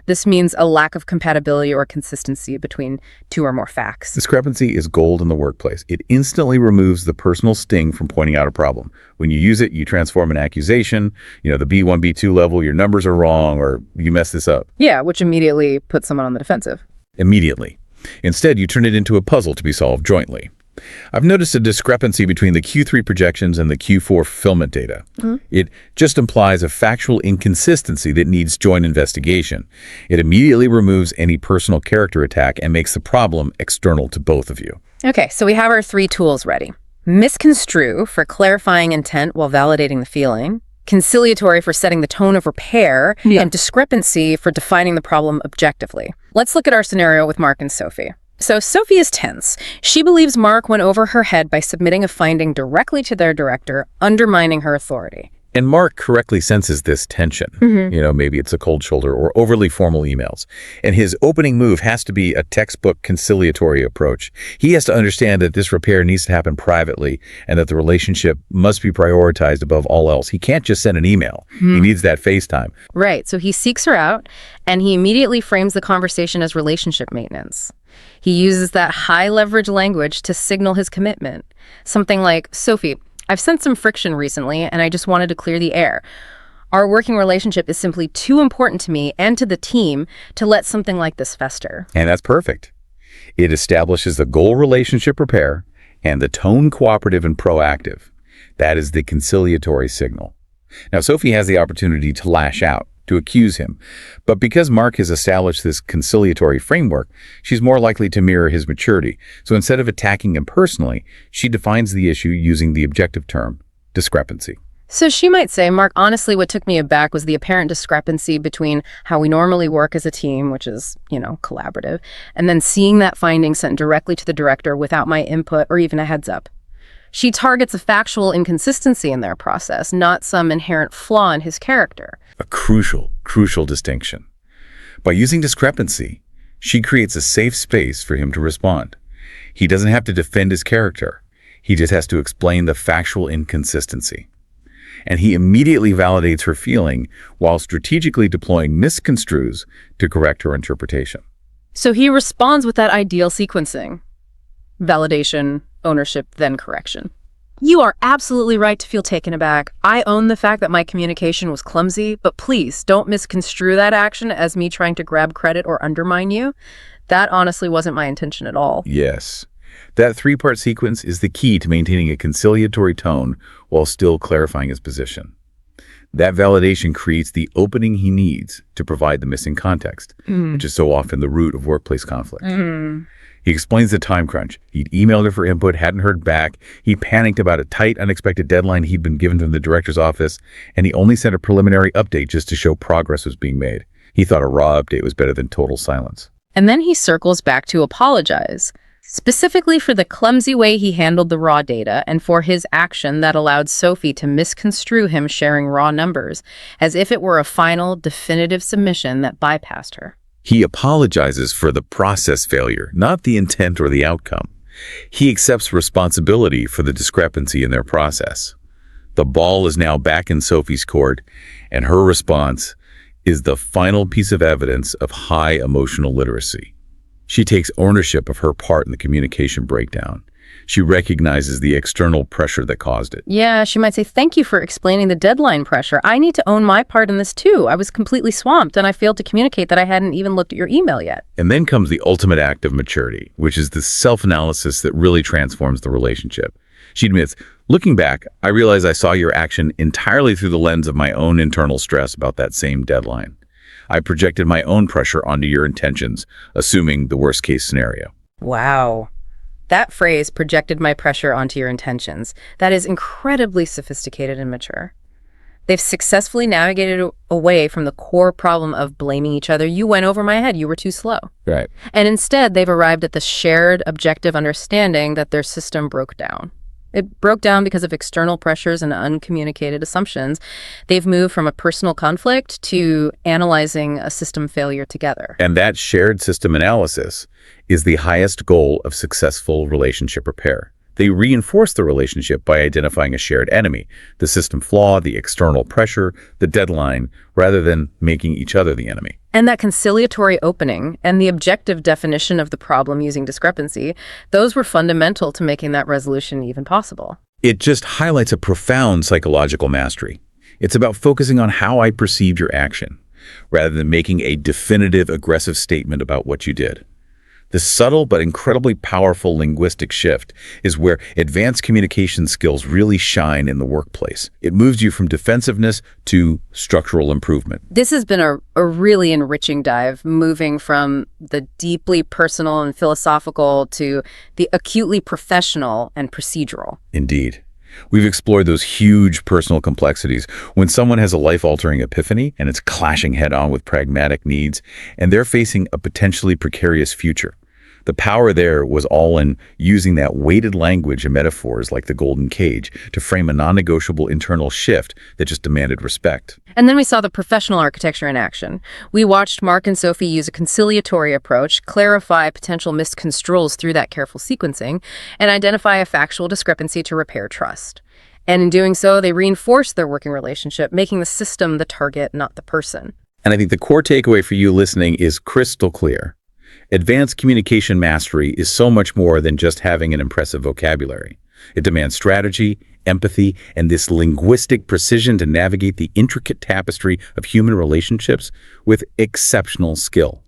This means a lack of compatibility or consistency between two or more facts. Discrepancy is gold in the workplace. It instantly removes the personal sting from pointing out a problem. When you use it, you transform an accusation, the B1, B2 level, your numbers are wrong, or you mess this up. Yeah, which immediately puts someone on the defensive. Immediately. Instead, you turn it into a puzzle to be solved jointly. I've noticed a discrepancy between the Q3 projections and the Q4 fulfillment data. It just implies a factual inconsistency that needs joint investigation. It immediately removes any personal character attack and makes the problem external to both of you. Okay, so we have our 3 tools ready. Misconstrue for clarifying intent while validating the feeling, conciliatory for setting the tone of repair, and discrepancy for defining the problem objectively. Let's look at our scenario with Mark and Sophie. So Sophie is tense. She believes Mark went over her head by submitting a finding directly to their director, undermining her authority. And Mark correctly senses this tension. Maybe it's a cold shoulder or overly formal emails. And his opening move has to be a textbook conciliatory approach. He has to understand that this repair needs to happen privately and that the relationship must be prioritized above all else. He can't just send an email. He needs that FaceTime. Right, so he seeks her out, and he immediately frames the conversation as relationship maintenance. He uses that high-leverage language to signal his commitment. Something like, Sophie, I've sensed some friction recently, and I just wanted to clear the air. Our working relationship is simply too important to me and to the team to let something like this fester. And that's perfect. It establishes the goal relationship repair and the tone cooperative and proactive. That is the conciliatory signal. Now, Sophie has the opportunity to lash out, to accuse him. But because Mark has established this conciliatory framework, she's more likely to mirror his maturity. So instead of attacking him personally, she defines the issue using the objective term, discrepancy. So she might say, Mark, honestly, what took me aback was the apparent discrepancy between how we normally work as a team, which is, collaborative, and then seeing that finding sent directly to the director without my input or even a heads up. She targets a factual inconsistency in their process, not some inherent flaw in his character. A crucial distinction. By using discrepancy, she creates a safe space for him to respond. He doesn't have to defend his character. He just has to explain the factual inconsistency. And he immediately validates her feeling while strategically deploying misconstrues to correct her interpretation. So he responds with that ideal sequencing. Validation, ownership, then correction. You are absolutely right to feel taken aback. I own the fact that my communication was clumsy, but please don't misconstrue that action as me trying to grab credit or undermine you. That honestly wasn't my intention at all. Yes. That 3-part sequence is the key to maintaining a conciliatory tone while still clarifying his position. That validation creates the opening he needs to provide the missing context, which is so often the root of workplace conflict. He explains the time crunch. He'd emailed her for input, hadn't heard back. He panicked about a tight, unexpected deadline he'd been given from the director's office, and he only sent a preliminary update just to show progress was being made. He thought a raw update was better than total silence. And then he circles back to apologize, specifically for the clumsy way he handled the raw data and for his action that allowed Sophie to misconstrue him sharing raw numbers, as if it were a final, definitive submission that bypassed her. He apologizes for the process failure, not the intent or the outcome. He accepts responsibility for the discrepancy in their process. The ball is now back in Sophie's court, and her response is the final piece of evidence of high emotional literacy. She takes ownership of her part in the communication breakdown. She recognizes the external pressure that caused it. Yeah, she might say, thank you for explaining the deadline pressure. I need to own my part in this too. I was completely swamped and I failed to communicate that I hadn't even looked at your email yet. And then comes the ultimate act of maturity, which is the self-analysis that really transforms the relationship. She admits, looking back, I realize I saw your action entirely through the lens of my own internal stress about that same deadline. I projected my own pressure onto your intentions, assuming the worst case scenario. Wow. That phrase, projected my pressure onto your intentions, that is incredibly sophisticated and mature. They've successfully navigated away from the core problem of blaming each other. You went over my head. You were too slow. Right. And instead, they've arrived at the shared objective understanding that their system broke down. It broke down because of external pressures and uncommunicated assumptions. They've moved from a personal conflict to analyzing a system failure together. And that shared system analysis is the highest goal of successful relationship repair. They reinforce the relationship by identifying a shared enemy, the system flaw, the external pressure, the deadline, rather than making each other the enemy. And that conciliatory opening and the objective definition of the problem using discrepancy, those were fundamental to making that resolution even possible. It just highlights a profound psychological mastery. It's about focusing on how I perceived your action, rather than making a definitive, aggressive statement about what you did. This subtle but incredibly powerful linguistic shift is where advanced communication skills really shine in the workplace. It moves you from defensiveness to structural improvement. This has been a really enriching dive, moving from the deeply personal and philosophical to the acutely professional and procedural. Indeed. We've explored those huge personal complexities when someone has a life-altering epiphany and it's clashing head-on with pragmatic needs, and they're facing a potentially precarious future. The power there was all in using that weighted language and metaphors like the golden cage to frame a non-negotiable internal shift that just demanded respect. And then we saw the professional architecture in action. We watched Mark and Sophie use a conciliatory approach, clarify potential misconstruals through that careful sequencing, and identify a factual discrepancy to repair trust. And in doing so, they reinforced their working relationship, making the system the target, not the person. And I think the core takeaway for you listening is crystal clear. Advanced communication mastery is so much more than just having an impressive vocabulary. It demands strategy, empathy, and this linguistic precision to navigate the intricate tapestry of human relationships with exceptional skill.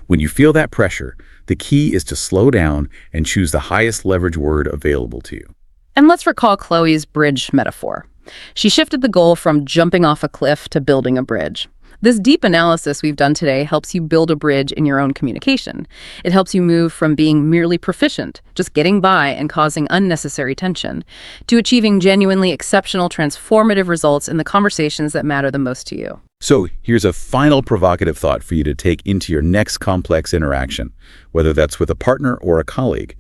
When you feel that pressure, the key is to slow down and choose the highest leverage word available to you. And let's recall Chloe's bridge metaphor. She shifted the goal from jumping off a cliff to building a bridge. This deep analysis we've done today helps you build a bridge in your own communication. It helps you move from being merely proficient, just getting by and causing unnecessary tension, to achieving genuinely exceptional, transformative results in the conversations that matter the most to you. So here's a final provocative thought for you to take into your next complex interaction, whether that's with a partner or a colleague.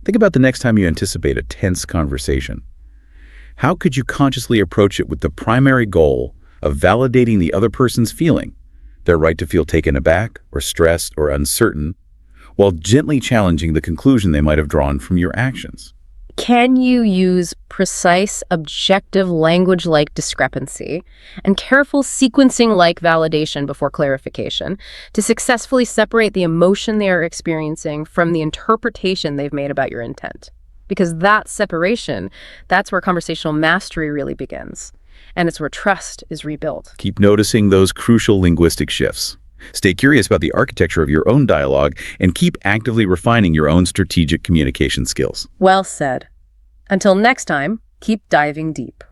Think about the next time you anticipate a tense conversation. How could you consciously approach it with the primary goal of validating the other person's feeling, their right to feel taken aback or stressed or uncertain, while gently challenging the conclusion they might have drawn from your actions? Can you use precise, objective language like discrepancy and careful sequencing like validation before clarification to successfully separate the emotion they are experiencing from the interpretation they've made about your intent? Because that separation, that's where conversational mastery really begins. And it's where trust is rebuilt. Keep noticing those crucial linguistic shifts. Stay curious about the architecture of your own dialogue and keep actively refining your own strategic communication skills. Well said. Until next time, keep diving deep.